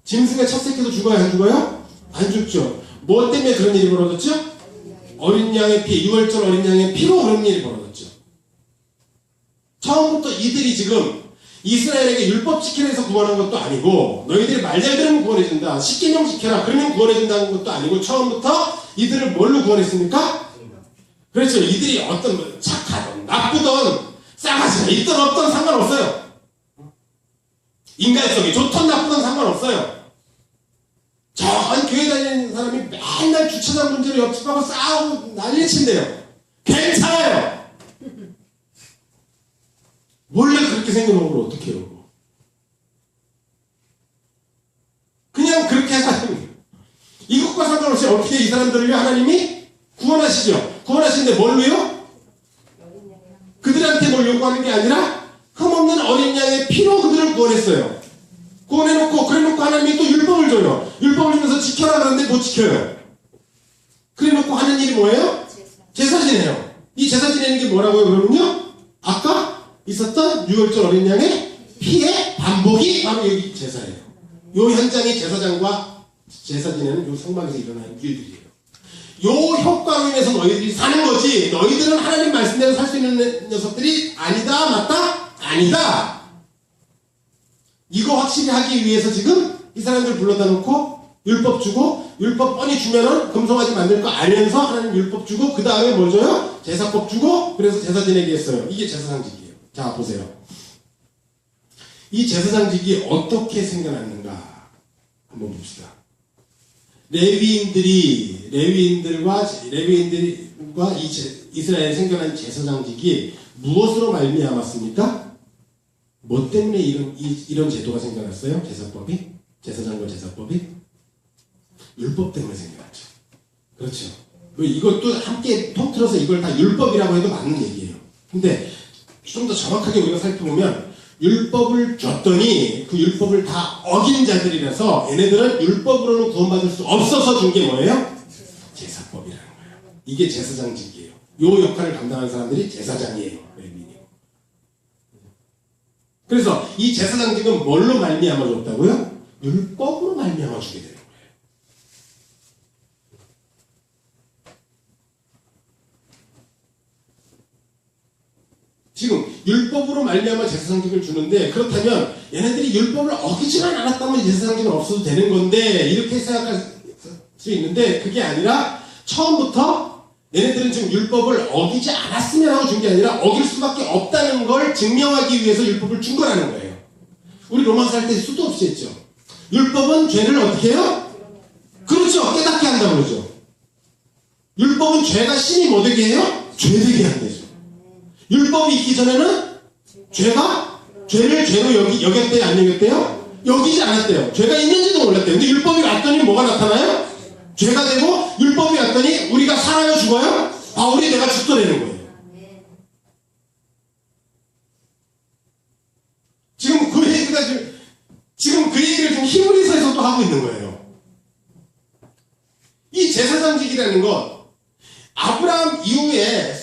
짐승의 첫 새끼도 죽어요? 안 죽어요? 안 죽죠. 뭐 때문에 그런 일이 벌어졌죠? 어린 양의 피, 6월절 어린 양의 피로 그런 일이 벌어졌죠. 처음부터 이들이 지금 이스라엘에게 율법 지키라 해서 구원한 것도 아니고 너희들이 말 잘 들으면 구원해준다. 십계명 지켜라. 그러면 구원해준다는 것도 아니고 처음부터 이들을 뭘로 구원했습니까? 그렇죠. 이들이 어떤 착하든 나쁘든 싸가지가 있든 없든 상관없어요. 인간성이 좋든 나쁘든 상관없어요. 저 교회 다니는 사람이 맨날 주차장 문제로 옆집하고 싸우고 난리친대요. 괜찮아요. 원래 그렇게 생겨놓은 걸 어떻게 해요? 그냥 그렇게 해서 이것과 상관없이 어떻게 이 사람들을 하나님이 구원하시죠. 구원하시는데 뭘로요? 그들한테 뭘 요구하는 게 아니라 흠없는 어린 양의 피로 그들을 구원했어요. 구원해놓고 그래놓고 하나님이 또 율법을 줘요. 율법을 주면서 지켜라 그러는데 못 지켜요. 그래놓고 하는 일이 뭐예요? 제사 지내요. 이 제사 지내는 게 뭐라고요? 그러면요 아까 있었던 6월절 어린 양의 피의 반복이 바로 여기 제사예요. 요 현장이 제사장과 제사 지내는 요 성막에서 일어나는 일들이에요. 요 효과로 인해서 너희들이 사는 거지 너희들은 하나님 말씀대로 살 수 있는 녀석들이 아니다. 맞다? 아니다. 이거 확실히 하기 위해서 지금 이 사람들 불러다 놓고 율법 주고 율법 뻔히 주면은 금송아지 만들 거 알면서 하나님 율법 주고 그 다음에 뭘 줘요? 제사법 주고 그래서 제사 지내게 했어요. 이게 제사장직이에요. 자 보세요. 이 제사장직이 어떻게 생겨났는가 한번 봅시다. 레위인들과 이스라엘에 생겨난 제사장직이 무엇으로 말미암았습니까? 뭐 때문에 이런 제도가 생겨났어요? 제사법이? 제사장과 제사법이? 율법 때문에 생겨났죠. 그렇죠. 이것도 함께 통틀어서 이걸 다 율법이라고 해도 맞는 얘기예요. 근데 좀 더 정확하게 우리가 살펴보면 율법을 줬더니 그 율법을 다 어긴 자들이라서 얘네들은 율법으로는 구원받을 수 없어서 준 게 뭐예요? 제사법이라는 거예요. 이게 제사장직이에요. 요 역할을 감당하는 사람들이 제사장이에요. 레위인이. 그래서 이 제사장직은 뭘로 말미암아 줬다고요? 율법으로 말미암아 주게 돼요. 지금 율법으로 말미암아 제사장직을 주는데 그렇다면 얘네들이 율법을 어기지만 않았다면 제사장직은 없어도 되는 건데 이렇게 생각할 수 있는데 그게 아니라 처음부터 얘네들은 지금 율법을 어기지 않았으면 하고 준 게 아니라 어길 수밖에 없다는 걸 증명하기 위해서 율법을 준 거라는 거예요. 우리 로마서 할 때 수도 없이 했죠. 율법은 죄를 어떻게 해요? 그렇죠. 깨닫게 한다고 그러죠. 율법은 죄가 신이 뭐 되게 해요? 죄되게 한대죠. 율법이 있기 전에는 죄를 죄로 여겼대요? 안 여겼대요? 여기지 않았대요. 죄가 있는지도 몰랐대요. 근데 율법이 왔더니 뭐가 나타나요? 죄가 되고 율법이 왔더니 우리가 살아요? 죽어요? 우리 내가 죽더라는 거예요. 지금 그 얘기를 지금 히브리서에서도 하고 있는 거예요. 이 제사장직이라는 것, 아브라함 이후에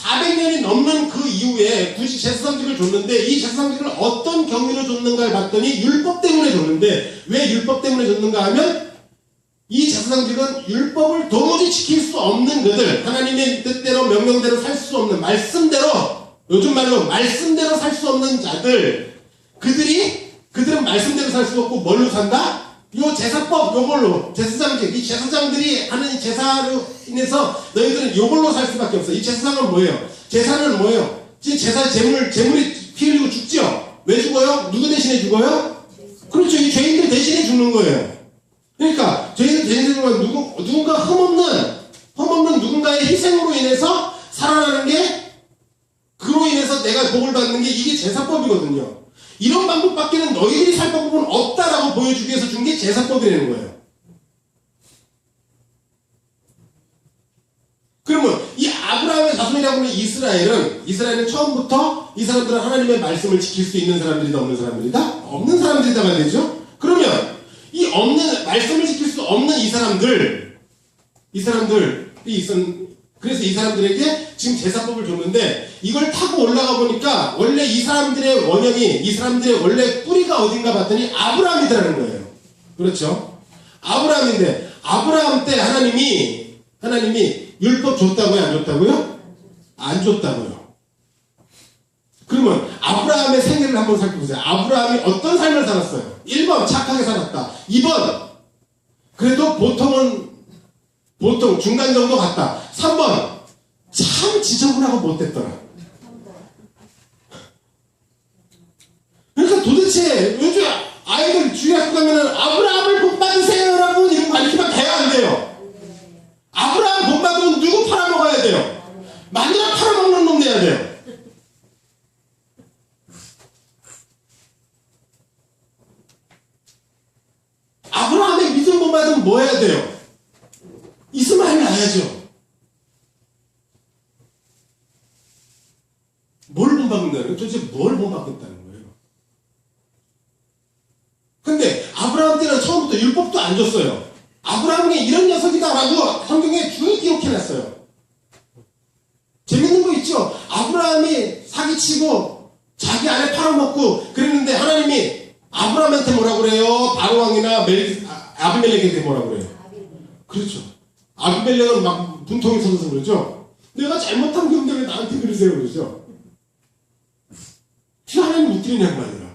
400년이 넘는 그 이후에 굳이 제사장직을 줬는데 이 제사장직을 어떤 경위로 줬는가를 봤더니 율법 때문에 줬는데 왜 율법 때문에 줬는가 하면 이 제사장직은 율법을 도무지 지킬 수 없는 그들, 하나님의 뜻대로 명령대로 살 수 없는 말씀대로, 요즘 말로 말씀대로 살 수 없는 자들, 그들은 말씀대로 살 수 없고 뭘로 산다? 요 제사법 요걸로 제사장직, 이 제사장들이 하는 제사로 인해서 너희들은 요걸로 살 수밖에 없어. 이 제사장은 뭐예요? 제사는 뭐예요? 제사 재물이 피 흘리고 죽죠? 왜 죽어요? 누구 대신에 죽어요? 그렇죠. 이 죄인들 대신에 죽는 거예요. 그러니까 죄인들 대신에 죽는 건 누군가 흠없는 누군가의 희생으로 인해서 살아나는 게, 그로 인해서 내가 복을 받는 게 이게 제사법이거든요. 이런 방법밖에는 너희들이 살 방법은 없다라고 보여주기 위해서 준 게 제사법이라는 거예요. 그러면 이 아브라함의 자손이라고 하는 이스라엘은 처음부터 이 사람들은 하나님의 말씀을 지킬 수 있는 사람들이다, 없는 사람들이다? 없는 사람들이다 말이죠. 그러면 이 말씀을 지킬 수 없는 이 사람들이 그래서 이 사람들에게 지금 제사법을 줬는데 이걸 타고 올라가 보니까 원래 이 사람들의 원형이, 이 사람들의 원래 뿌리가 어딘가 봤더니 아브라함이라는 거예요. 그렇죠? 아브라함인데 아브라함 때 하나님이 율법 줬다고요? 안 줬다고요? 안 줬다고요. 그러면 아브라함의 생애를 한번 살펴보세요. 아브라함이 어떤 삶을 살았어요? 1번 착하게 살았다. 2번 그래도 보통 중간 정도 갔다. 3번 참 지저분하고 못됐더라. 그러니까 도대체 요즘 아이들 주일학교 가면은 아브라함을 본받으세요 여러분 이런 거 가르치면 돼요 안 돼요? 아브라함 본받으면 누구 팔아먹어야 돼요? 마누라 팔아먹는 놈 내야 돼요. 아브라함의 믿음 본받으면 뭐 해야 돼요? 이스마엘 낳아야죠. 뭘 본받는다는 거예요? 도대체 뭘 본받겠다는 거예요? 근데 아브라함 때는 처음부터 율법도 안 줬어요. 아브라함이 이런 녀석이다라고 성경에 쭉 기록해놨어요. 재밌는 거 있죠? 아브라함이 사기치고 자기 아내 팔아먹고 그랬는데 하나님이 아브라함한테 뭐라고 그래요? 바로왕이나 아비멜렉한테 뭐라고 그래요? 그렇죠. 아비멜렉은 막 분통이 서서 그러죠. 내가 잘못한 게 없는데 왜 나한테 그러세요? 그러죠. 하나님 웃기는 양반이라.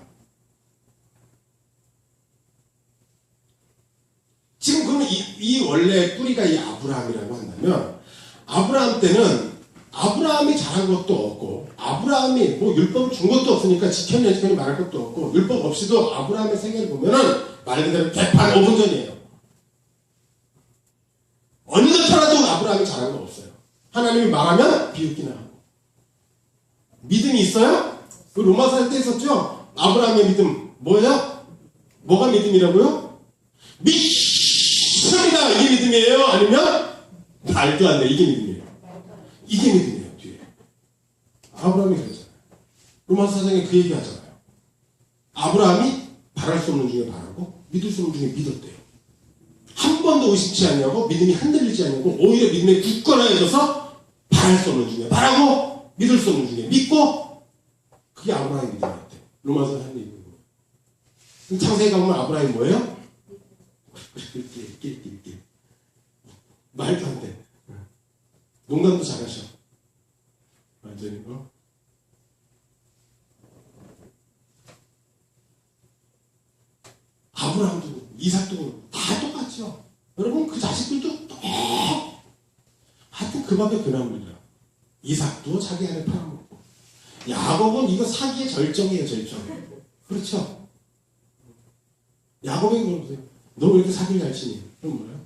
지금 그러면 이 원래 뿌리가 이 아브라함이라고 한다면 아브라함 때는 아브라함이 잘한 것도 없고 아브라함이 뭐 율법을 준 것도 없으니까 지켰냐 지켰냐 말할 것도 없고 율법 없이도 아브라함의 생애를 보면은 말 그대로 개판 5분 전이에요. 어느 것하나도 아브라함이 잘한 거 없어요. 하나님이 말하면 비웃기나 하고. 믿음이 있어요? 그 로마서 할 때 있었죠? 아브라함의 믿음 뭐예요? 뭐가 믿음이라고요? 믿습니다 이게 믿음이에요? 아니면 말도 안 돼. 이게 믿음이에요. 이게 믿음이에요. 뒤에 아브라함이 그랬잖아요. 로마서 4장에 그 얘기 하잖아요. 아브라함이 바랄 수 없는 중에 바라고 믿을 수 없는 중에 믿었대요. 한 번도 의심치 않냐고, 믿음이 흔들리지 않냐고, 오히려 믿음에 굳건해져서 바랄 수 없는 중에 바라고 믿을 수 없는 중에 믿고, 그게 아브라함의 믿음이었대요. 로마서 하는 얘기고. 창세기 가보면 아브라함이 뭐예요? 낄. 말도 안 돼. 농담도 잘하셔. 완전히 아브라함도 이삭도 다 똑같죠. 여러분 그 자식들도 하여튼 그 밥에 그 나물이라. 이삭도 자기 아내 팔아먹고, 야곱은 이거 사기의 절정이에요. 절정. 그렇죠. 야곱에게 물어보세요. 너 왜 이렇게 사기를 잘 치니? 그럼 뭐예요?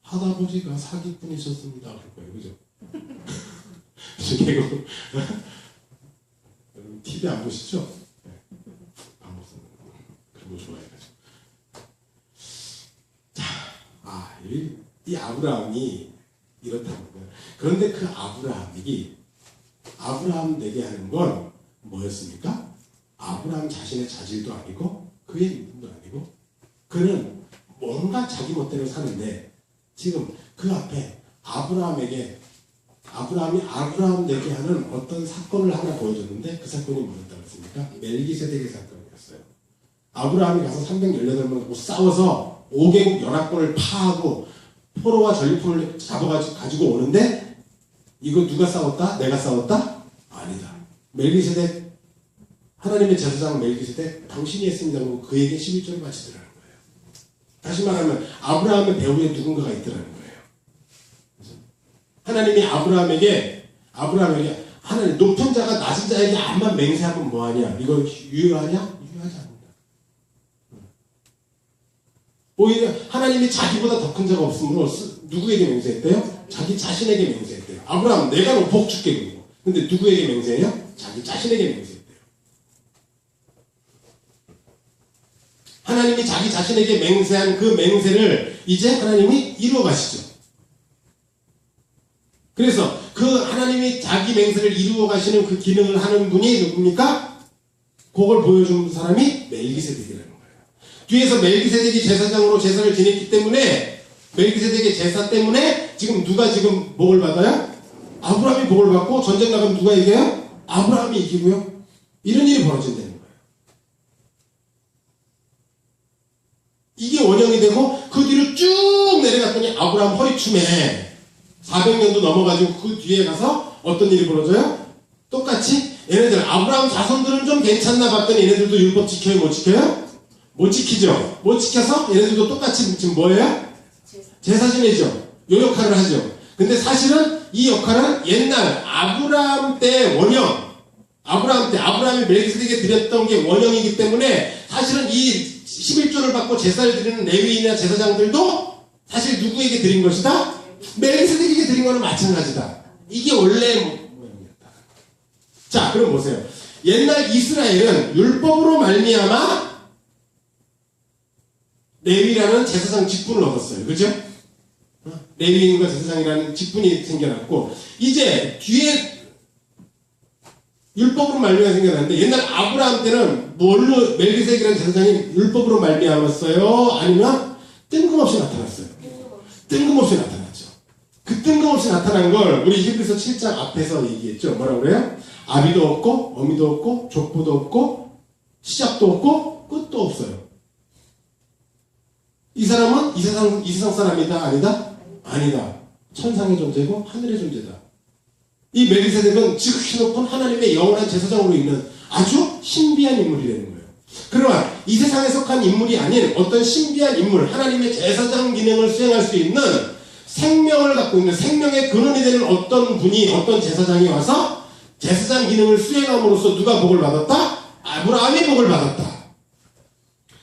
할아버지가 사기꾼이셨습니다. 그럴 거예요. 그죠? 개그 여러분 TV 안 보시죠? 네. 안 보시는 그런 거 좋아해가지고. 자, 이 아브라함이 이렇다는 거예요. 그런데 그 아브라함 되게 하는 건 뭐였습니까? 아브라함 자신의 자질도 아니고 그의 믿음도 아니고, 그는 뭔가 자기 멋대로 사는데, 지금 그 앞에 아브라함이 아브라함 되게 하는 어떤 사건을 하나 보여줬는데, 그 사건이 뭐였다고 했습니까? 멜기세덱의 사건이었어요. 아브라함이 가서 318명하고 싸워서 5개국 연합군을 파하고 포로와 전리품을 잡아가지고 오는데, 이거 누가 싸웠다? 내가 싸웠다? 아니다. 멜기세덱, 하나님의 제사장 멜기세덱, 당신이 했습니다고 그에게 11조를 바치더라는 거예요. 다시 말하면 아브라함의 배후에 누군가가 있더라는 거예요. 하나님이 아브라함에게 하나님 높은 자가 낮은 자에게 암만 맹세하면 뭐하냐? 이거 유효하냐? 유효하지 않는다. 오히려 하나님이 자기보다 더 큰 자가 없으므로 누구에게 맹세했대요? 자기 자신에게 맹세했대요. 아브라함 내가 너 복 줄게 그리고. 근데 누구에게 맹세해요? 자기 자신에게 맹세했대요. 하나님이 자기 자신에게 맹세한 그 맹세를 이제 하나님이 이루어 가시죠. 그래서 그 하나님이 자기 맹세를 이루어 가시는 그 기능을 하는 분이 누굽니까? 그걸 보여준 사람이 멜기세덱이라는 거예요. 뒤에서 멜기세덱이 제사장으로 제사를 지냈기 때문에, 멜기세덱의 제사 때문에 지금 누가 지금 복을 받아요? 아브라함이 복을 받고, 전쟁 나가면 누가 이겨요? 아브라함이 이기고요. 이런 일이 벌어진다는 거예요. 이게 원형이 되고, 그 뒤로 쭉 내려갔더니 아브라함 허리춤에 400년도 넘어가지고 그 뒤에 가서 어떤 일이 벌어져요? 똑같이 얘네들 아브라함 자손들은 좀 괜찮나 봤더니 얘네들도 율법 지켜요? 못 지켜요? 못 지키죠. 못 지켜서 얘네들도 똑같이 지금 뭐예요? 제사 지내죠. 요 역할을 하죠. 근데 사실은 이 역할은 옛날 아브라함 때 원형, 아브라함이 멜기세덱에게 드렸던 게 원형이기 때문에, 사실은 이 11조를 받고 제사를 드리는 레위인이나 제사장들도 사실 누구에게 드린 것이다? 멜기세덱에게 드린 거는 마찬가지다. 이게 원래 모양이었다. 자, 그럼 보세요. 옛날 이스라엘은 율법으로 말미암아 레위라는 제사장 직분을 얻었어요. 그죠? 레위인과 제사장이라는 직분이 생겨났고, 이제 뒤에 율법으로 말미암아 생겨났는데, 옛날 아브라함 때는 뭘로 멜기세덱이라는 제사장이 율법으로 말미암았어요? 아니면 뜬금없이 나타났어요? 뜬금없이 나타났죠. 그 뜬금없이 나타난 걸 우리 히브리서 7장 앞에서 얘기했죠. 뭐라고 그래요? 아비도 없고 어미도 없고 족보도 없고 시작도 없고 끝도 없어요. 이 사람은 이 세상 사람이다? 아니다? 아니다. 천상의 존재고 하늘의 존재다. 이 멜기세덱은 지극히 높은 하나님의 영원한 제사장으로 있는 아주 신비한 인물이라는 거예요. 그러나 이 세상에 속한 인물이 아닌 어떤 신비한 인물, 하나님의 제사장 기능을 수행할 수 있는 생명을 갖고 있는, 생명의 근원이 되는 어떤 분이, 어떤 제사장이 와서 제사장 기능을 수행함으로써 누가 복을 받았다? 아브라함이 복을 받았다.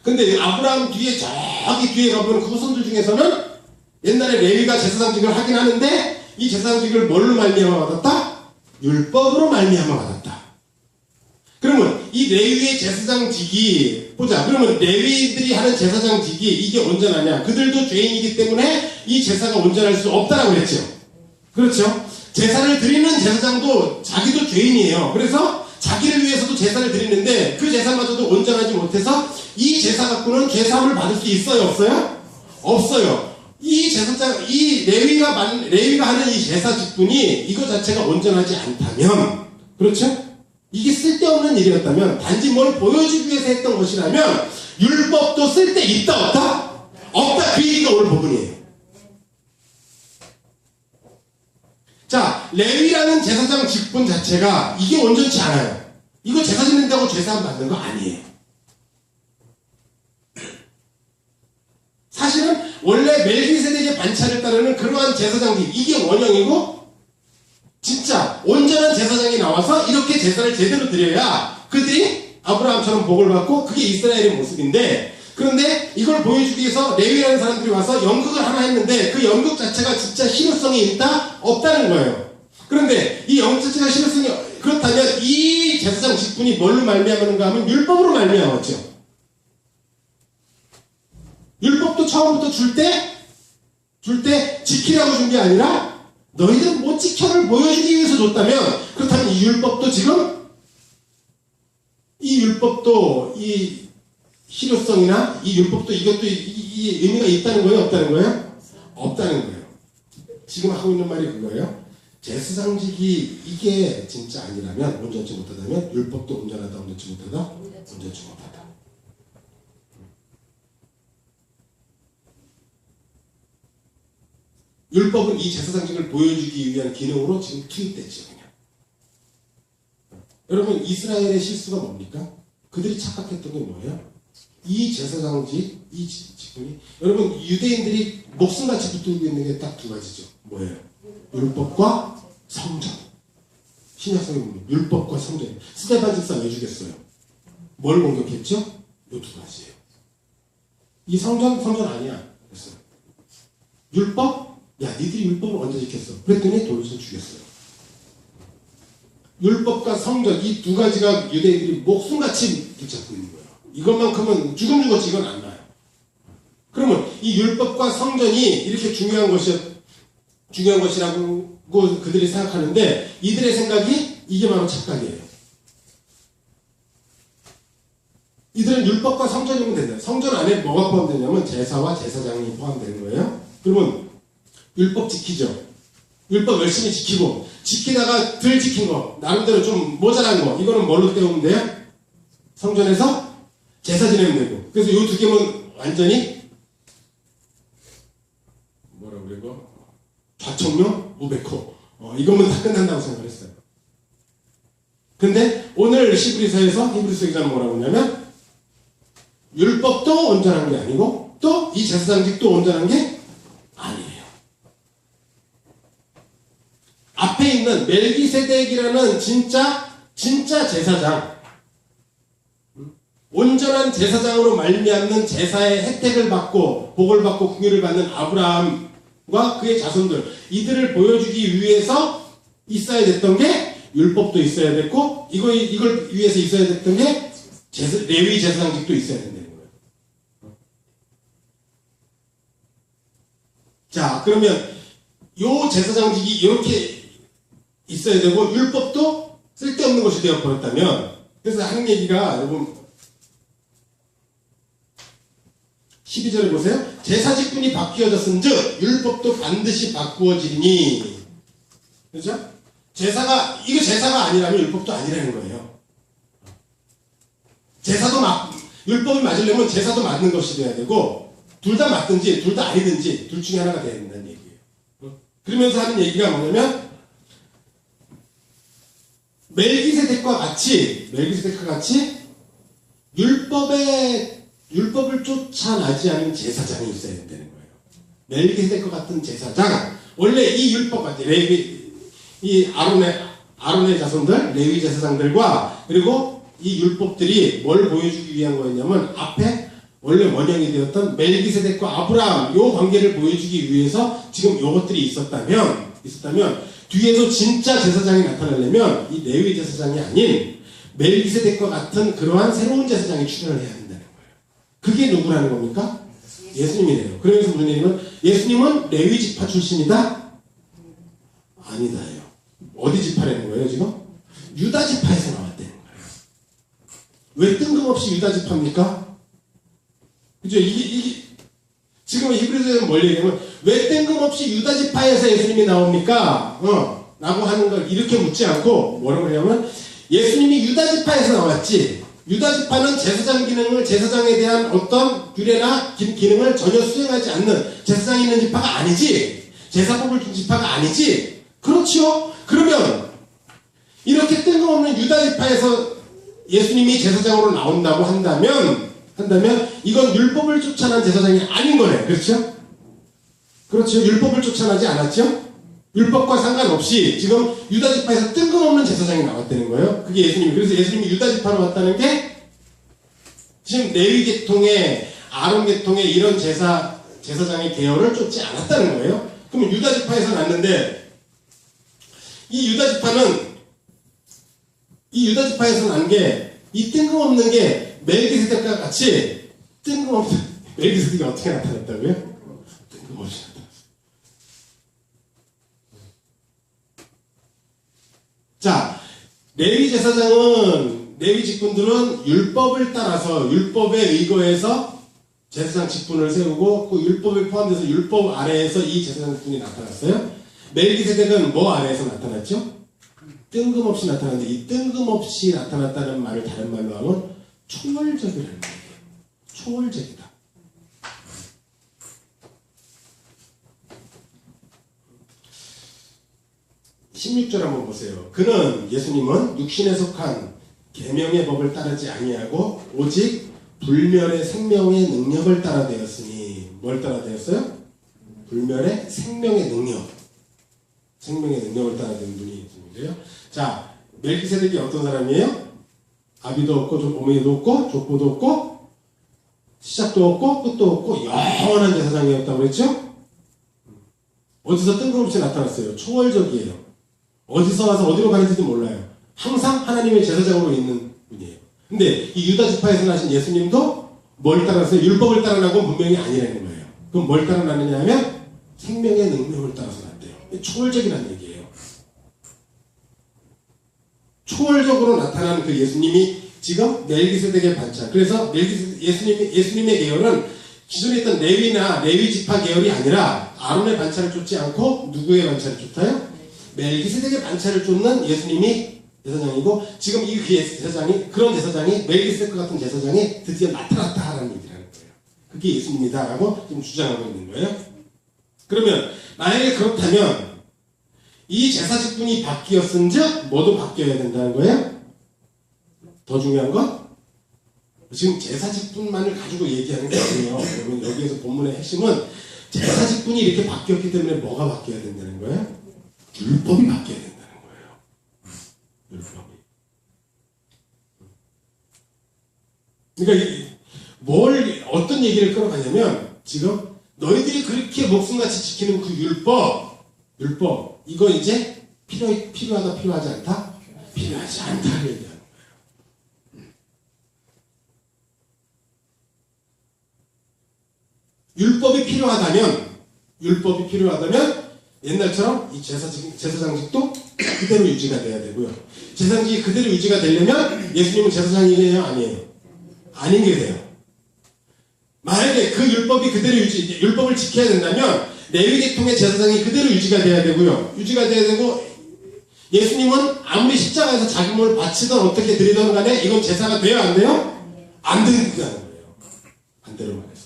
근데 아브라함 뒤에, 저기 뒤에 가보면 그 후손들 중에서는 옛날에 레위가 제사장직을 하긴 하는데, 이 제사장직을 뭘로 말미암아 받았다? 율법으로 말미암아 받았다. 그러면 이 레위의 제사장직이 보자. 그러면 레위들이 하는 제사장직이 이게 온전하냐? 그들도 죄인이기 때문에 이 제사가 온전할 수 없다라고 했죠. 그렇죠? 제사를 드리는 제사장도 자기도 죄인이에요. 그래서 자기를 위해서도 제사를 드리는데 그 제사마저도 온전하지 못해서 이 제사 갖고는 죄사함을 받을 수 있어요? 없어요? 없어요. 이 제사장, 이 레위가 하는 이 제사 직분이 이거 자체가 온전하지 않다면, 그렇죠? 이게 쓸데없는 일이었다면, 단지 뭘 보여주기 위해서 했던 것이라면, 율법도 쓸데 있다, 없다? 없다. 그 얘기가 오늘 부분이에요. 자, 레위라는 제사장 직분 자체가 이게 온전치 않아요. 이거 제사 지낸다고 제사함 받는 거 아니에요. 사실은 원래 멜기세덱의 반차를 따르는 그러한 제사장직, 이게 원형이고, 진짜 온전한 제사장이 나와서 이렇게 제사를 제대로 드려야 그들이 아브라함처럼 복을 받고 그게 이스라엘의 모습인데, 그런데 이걸 보여주기 위해서 레위라는 사람들이 와서 연극을 하나 했는데 그 연극 자체가 진짜 실효성이 있다? 없다는 거예요. 그런데 이 연극 자체가 실효성이 그렇다면 이 제사장 직분이 뭘로 말미암았는가 하면 율법으로 말미암았죠. 율법도 처음부터 줄 때 지키라고 준 게 아니라 너희들은 못 지켜를 보여주기 위해서 줬다면, 그렇다면 이 율법도 지금 이 율법도 이 실효성이나 이 율법도 이것도 이 의미가 있다는 거예요? 없다는 거예요? 없다는 거예요. 지금 하고 있는 말이 그거예요. 제사장직이 이게 진짜 아니라면, 온전치 못하다면 율법도 온전하다, 온전치 못하다, 온전치 못하다. 율법은 이 제사장직을 보여주기 위한 기능으로 지금 투입됐죠, 그냥. 여러분, 이스라엘의 실수가 뭡니까? 그들이 착각했던 게 뭐예요? 이 제사장직, 이 직분이, 여러분, 유대인들이 목숨같이 붙들고 있는 게 딱 두 가지죠. 뭐예요? 율법과 성전. 신약성에 보면 율법과 성전. 스데반 집사 왜 죽였어요? 뭘 공격했죠? 요 두 가지예요. 이 성전 아니야. 그랬어요. 율법? 야, 니들이 율법을 언제 지켰어? 그랬더니 돌려서 죽였어요. 율법과 성전, 이 두 가지가 유대인들이 목숨같이 붙잡고 있는 거예요. 이것만큼은 죽음 죽었지 이건 안 나요. 그러면 이 율법과 성전이 이렇게 중요한 것이라고 그들이 생각하는데, 이들의 생각이 이게 바로 착각이에요. 이들은 율법과 성전이면 된다. 성전 안에 뭐가 포함되냐면 제사와 제사장이 포함되는 거예요. 그러면 율법 지키죠. 율법 열심히 지키고, 지키다가 덜 지킨 거, 나름대로 좀 모자란 거, 이거는 뭘로 때우면 돼요? 성전에서 제사 지내면 되고. 그래서 이 두 개면 완전히 뭐라고 그래요? 좌청룡 우베코. 이거면 다 끝난다고 생각했어요. 근데 오늘 히브리서에서 히브리서 기자는 뭐라고 하냐면, 율법도 온전한 게 아니고 또 이 제사장직도 온전한 게 아니에요. 앞에 있는 멜기세덱이라는 진짜 제사장, 온전한 제사장으로 말미암는 제사의 혜택을 받고 복을 받고 궁유를 받는 아브라함과 그의 자손들, 이들을 보여주기 위해서 있어야 됐던 게 율법도 있어야 됐고, 이걸 위해서 있어야 됐던 게 레위 제사장직도 있어야 된다는 거예요. 자, 그러면 요 제사장직이 이렇게 있어야 되고 율법도 쓸데없는 것이 되어 버렸다면, 그래서 하는 얘기가, 여러분 12절에 보세요. 제사직분이 바뀌어졌은즉 율법도 반드시 바꾸어지리니. 그렇죠? 이거 제사가 아니라면 율법도 아니라는 거예요. 율법이 맞으려면 제사도 맞는 것이 돼야 되고, 둘 다 맞든지 둘 다 아니든지 둘 중에 하나가 돼야 된다는 얘기예요. 그러면서 하는 얘기가 뭐냐면, 멜기세덱과 같이 율법을 쫓아나지 않은 제사장이 있어야 된다는 거예요. 멜기세덱과 같은 제사장, 원래 이 율법 같은 이 아론의 자손들, 레위 제사장들과, 그리고 이 율법들이 뭘 보여주기 위한 거였냐면, 앞에 원래 원형이 되었던 멜기세덱과 아브라함 요 관계를 보여주기 위해서 지금 요것들이 있었다면 뒤에서 진짜 제사장이 나타나려면 이 레위 제사장이 아닌 멜기세덱과 같은 그러한 새로운 제사장이 출현을 해야 된다는 거예요. 그게 누구라는 겁니까? 예수님이래요. 그러면서 무슨 얘기냐면 예수님은 레위 지파 출신이다? 아니다예요. 어디 지파라는 거예요 지금? 유다 지파에서 나왔다는 거예요. 왜 뜬금없이 유다 지파입니까? 그죠? 이게 지금 히브리서에는 뭘 얘기하면 왜 뜬금없이 유다 지파에서 예수님이 나옵니까? 라고 하는 걸 이렇게 묻지 않고 뭐라고 그러냐면 예수님이 유다 지파에서 나왔지. 유다 지파는 제사장 기능을 제사장에 대한 어떤 규례나 기능을 전혀 수행하지 않는 제사장이 있는 지파가 아니지. 제사법을 준 지파가 아니지. 그렇죠? 그러면 이렇게 뜬금없는 유다 지파에서 예수님이 제사장으로 나온다고 한다면 이건 율법을 쫓아난 제사장이 아닌 거네. 그렇죠? 그렇죠. 율법을 쫓아나지 않았죠? 율법과 상관없이 지금 유다 지파에서 뜬금없는 제사장이 나왔다는 거예요. 그게 예수님이. 그래서 예수님이 유다 지파로 왔다는 게 지금 레위 계통의 아론 계통의 이런 제사장의 계열을 쫓지 않았다는 거예요. 그러면 유다 지파에서 났는데 이 유다 지파에서 난 게 이 뜬금없는 게 멜기세덱과 같이 뜬금없는 멜기세덱이 어떻게 나타났다고요? 뜬금없이 나타났어요. 자, 레위 제사장은 레위 직분들은 율법을 따라서 율법에 의거해서 제사장 직분을 세우고 그 율법에 포함돼서 율법 아래에서 이 제사장 직분이 나타났어요. 멜기세덱은 뭐 아래에서 나타났죠? 뜬금없이 나타났는데 이 뜬금없이 나타났다는 말을 다른 말로 하면 초월적이라는 거예요. 초월적이다. (16절) 한번 보세요. 그는 예수님은 육신에 속한 계명의 법을 따르지 아니하고 오직 불멸의 생명의 능력을 따라 되었으니 뭘 따라 되었어요? 불멸의 생명의 능력. 생명의 능력을 따라 된 분이 예수님이래요. 자, 멜기세덱이 어떤 사람이에요? 아비도 없고 어머니도 없고 족보도 없고 시작도 없고 끝도 없고 영원한 제사장이었다고 그랬죠? 어디서 뜬금없이 나타났어요. 초월적이에요. 어디서 와서 어디로 가는지도 몰라요. 항상 하나님의 제사장으로 있는 분이에요. 근데 이 유다 지파에서 나신 예수님도 뭘 따라서 율법을 따라난 건 분명히 아니라는 거예요. 그럼 뭘 따라 났느냐 하면 생명의 능력을 따라서 났대요. 초월적이라는 얘기예요. 초월적으로 나타난 그 예수님이 지금 멜기세덱의 반차. 그래서 예수님의 계열은 기존에 있던 레위 지파 계열이 아니라 아론의 반차를 쫓지 않고 누구의 반차를 쫓아요? 멜기세덱의 반차를 쫓는 예수님이 제사장이고 지금 이 그런 제사장이 멜기세덱과 같은 제사장이 드디어 나타났다라는 얘기라는 거예요. 그게 예수님이다라고 지금 주장하고 있는 거예요. 그러면 만약에 그렇다면 이 제사 직분이 바뀌었은즉 뭐도 바뀌어야 된다는 거예요? 더 중요한 건 지금 제사 직분만을 가지고 얘기하는 게 아니에요. 그러면 여기에서 본문의 핵심은 제사 직분이 이렇게 바뀌었기 때문에 뭐가 바뀌어야 된다는 거예요? 율법이 바뀌어야 된다는 거예요. 율법이. 그러니까 어떤 얘기를 끌어가냐면 지금 너희들이 그렇게 목숨같이 지키는 그 율법 이거 이제 필요하다 필요하지 않다? 필요하지 않다를 얘기하는 거예요. 율법이 필요하다면 옛날처럼 이 제사장직도 그대로 유지가 돼야 되고요. 제사장직이 그대로 유지가 되려면 예수님은 제사장이에요? 아니에요? 아닌 게 돼요. 만약에 그 율법을 지켜야 된다면 레위 계통의 제사장이 그대로 유지가 돼야 되고요. 유지가 돼야 되고 예수님은 아무리 십자가에서 자기 몸을 바치든 어떻게 드리든 간에 이건 제사가 돼요? 안 돼요? 안 된다는 거예요. 반대로 말해서.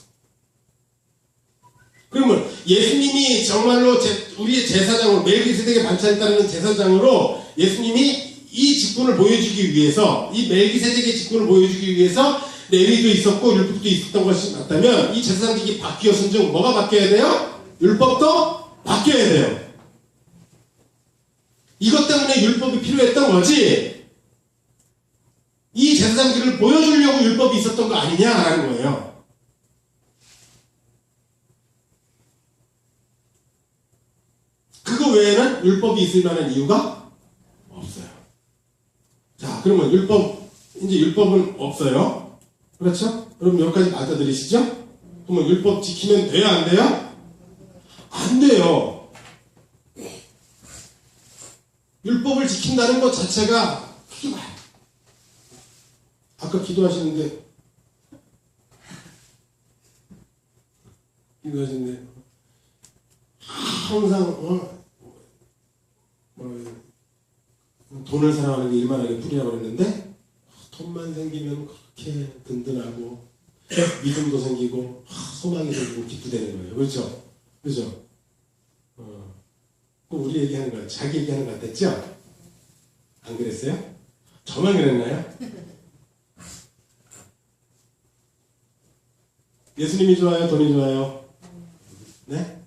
그러면 예수님이 정말로 우리의 제사장으로 멜기세덱의 반차에 따르는 제사장으로 예수님이 이 직분을 보여주기 위해서 이 멜기세덱의 직분을 보여주기 위해서 레위도 있었고 율법도 있었던 것이 맞다면 이 제사장직이 바뀌었은즉 뭐가 바뀌어야 돼요? 율법도 바뀌어야 돼요. 이것 때문에 율법이 필요했던 거지 이 제사장직을 보여주려고 율법이 있었던 거 아니냐라는 거예요. 그거 외에는 율법이 있을 만한 이유가 없어요. 자, 자, 그러면 이제 율법은 없어요. 그렇죠? 그럼 여기까지 받아들이시죠? 그러면 율법 지키면 돼요, 안 돼요? 안 돼요. 율법을 지킨다는 것 자체가 그게 뭐야? 아까 기도하시는데 항상 돈을 사랑하는 게 일만하게 뿌리라고 그랬는데 돈만 생기면 그렇게 든든하고 믿음도 생기고 소망이 생기고 기쁘되는 거예요. 그렇죠? 그렇죠? 우리 얘기하는 거야. 자기 얘기하는 거 같았죠? 안 그랬어요? 저만 그랬나요? 예수님이 좋아요? 돈이 좋아요? 네?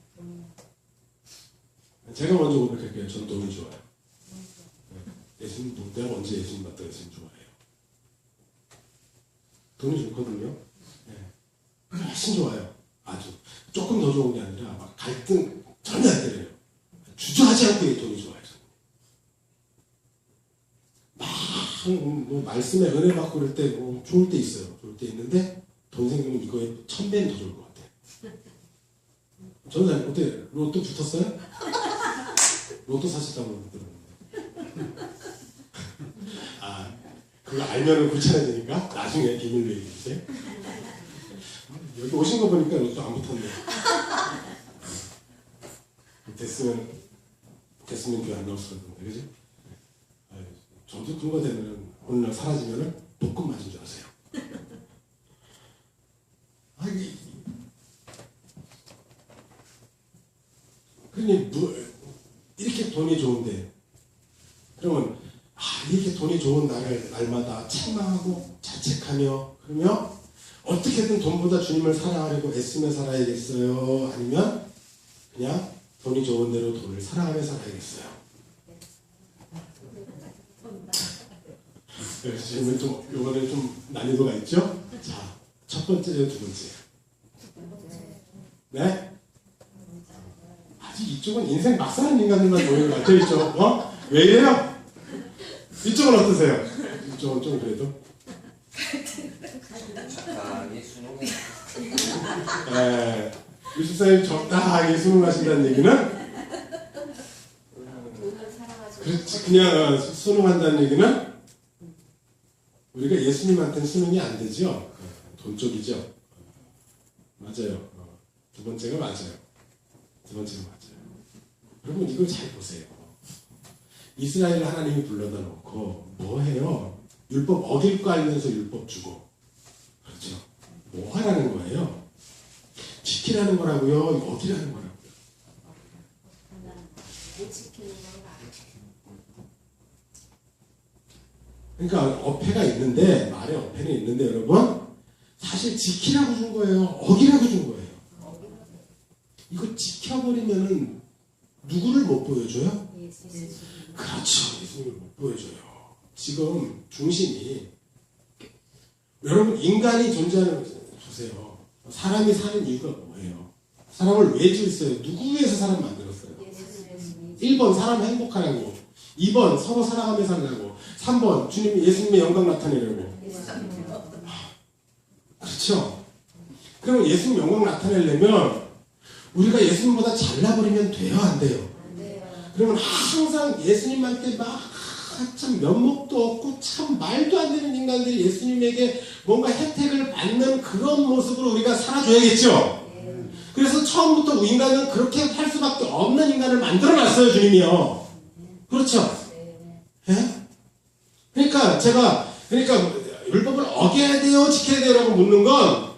제가 먼저 고백할게요. 전 돈이 좋아요. 예수님, 내가 언제 예수님 맞다 예수님 좋아해요? 돈이 좋거든요. 네. 훨씬 좋아요. 아주. 조금 더 좋은 게 아니라 막 갈등 전혀 안 때려요. 주저하지 않고 돈이 좋아요. 뭐 말씀에 은혜 받고 그럴 때 좋을 때 있어요. 좋을 때 있는데 돈 생기면 이거에 1000배는 더 좋을 것 같아요. 저는 어때? 로또 붙었어요? 로또 사셨다고 들었는데. 아, 그거 알면은 불편해지니까 나중에 비밀로 얘기해 주세요. 여기 오신 거 보니까 로또 안 붙었네. 됐으면 교회 안 나왔을 건데, 그지? 저도 그거 되면은 어느 날 사라지면은 복권 맞은 줄 아세요. 그러니 이렇게 돈이 좋은데 그러면 이렇게 돈이 좋은 날마다 책망하고 자책하며 그러면 어떻게든 돈보다 주님을 사랑하려고 애쓰며 살아야겠어요? 아니면 그냥 돈이 좋은 대로 돈을 사랑하며 살아야겠어요? 질문 요번에 좀 난이도가 있죠? 자, 첫 번째요, 두 번째. 네? 아직 이쪽은 인생 막 사는 인간들만 모이는 것 같죠, 이쪽? 왜 이래요? 이쪽은 어떠세요? 이쪽은 좀 그래도? 적당히 수능이. 네. 유수사님 적당하게 수능하신다는 얘기는? 그렇지, 그냥 수능한다는 얘기는? 우리가 예수님한테는 수능이 안 되죠? 돈 쪽이죠? 맞아요. 두 번째가 맞아요. 두 번째가 맞아요. 여러분 이걸 잘 보세요. 이스라엘을 하나님이 불러다 놓고 뭐 해요? 율법 어길 거 알면서 율법 주고. 그렇죠? 뭐 하라는 거예요? 지키라는 거라고요? 어기라는 거라고요? 못 지키는 건가? 그러니까 어폐가 있는데 말에 어폐는 있는데 여러분 사실 지키라고 준 거예요. 어기라고 준 거예요. 이거 지켜버리면은 누구를 못 보여줘요? 그렇죠. 예수님을 못 보여줘요. 지금 중심이 여러분 인간이 존재하는 보세요. 사람이 사는 이유가 뭐예요? 사람을 왜 지었어요? 누구 위해서 사람 만들었어요? 1번 사람 행복하라고, 2번 서로 살아가며 살라고, 3번 주님 예수님의 영광 나타내려고. 그렇죠? 그럼 예수님 영광 나타내려면 우리가 예수님보다 잘나버리면 돼요, 안 돼요? 그러면 항상 예수님한테 막 참 면목도 없고 참 말도 안 되는 인간들이 예수님에게 뭔가 혜택을 받는 그런 모습으로 우리가 살아줘야겠죠? 그래서 처음부터 인간은 그렇게 할 수밖에 없는 인간을 만들어놨어요, 주님이요. 그렇죠? 예? 그러니까 율법을 어겨야 돼요, 지켜야 돼요? 라고 묻는 건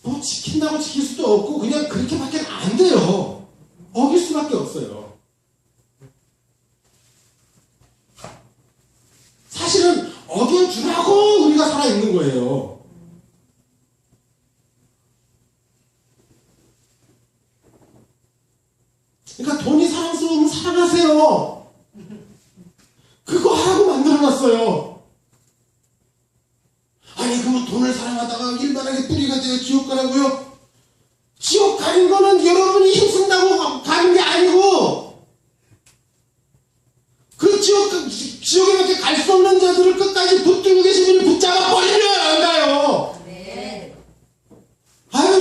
뭐 지킨다고 지킬 수도 없고 그냥 그렇게밖에 안 돼요. 어길 수밖에 없어요. 사실은 어겨주라고 우리가 살아있는 거예요. 그러니까 돈이 사랑스러우면 사랑하세요. 그거 하라고 만들어놨어요. 아니 그러면 돈을 사랑하다가 일반하게 뿌리가 되어 지옥 가라고요? 지옥 가는 거는 여러분이 힘쓴다고 가는 게 아니고 그 지옥에 갈 수 없는 자들을 끝까지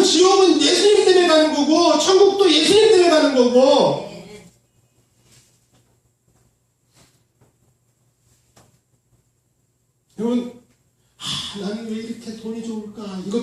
여러분 지옥은 예수님 때문에 가는 거고 천국도 예수님 때문에 가는 거고 여러분 나는 왜 이렇게 돈이 좋을까? 이것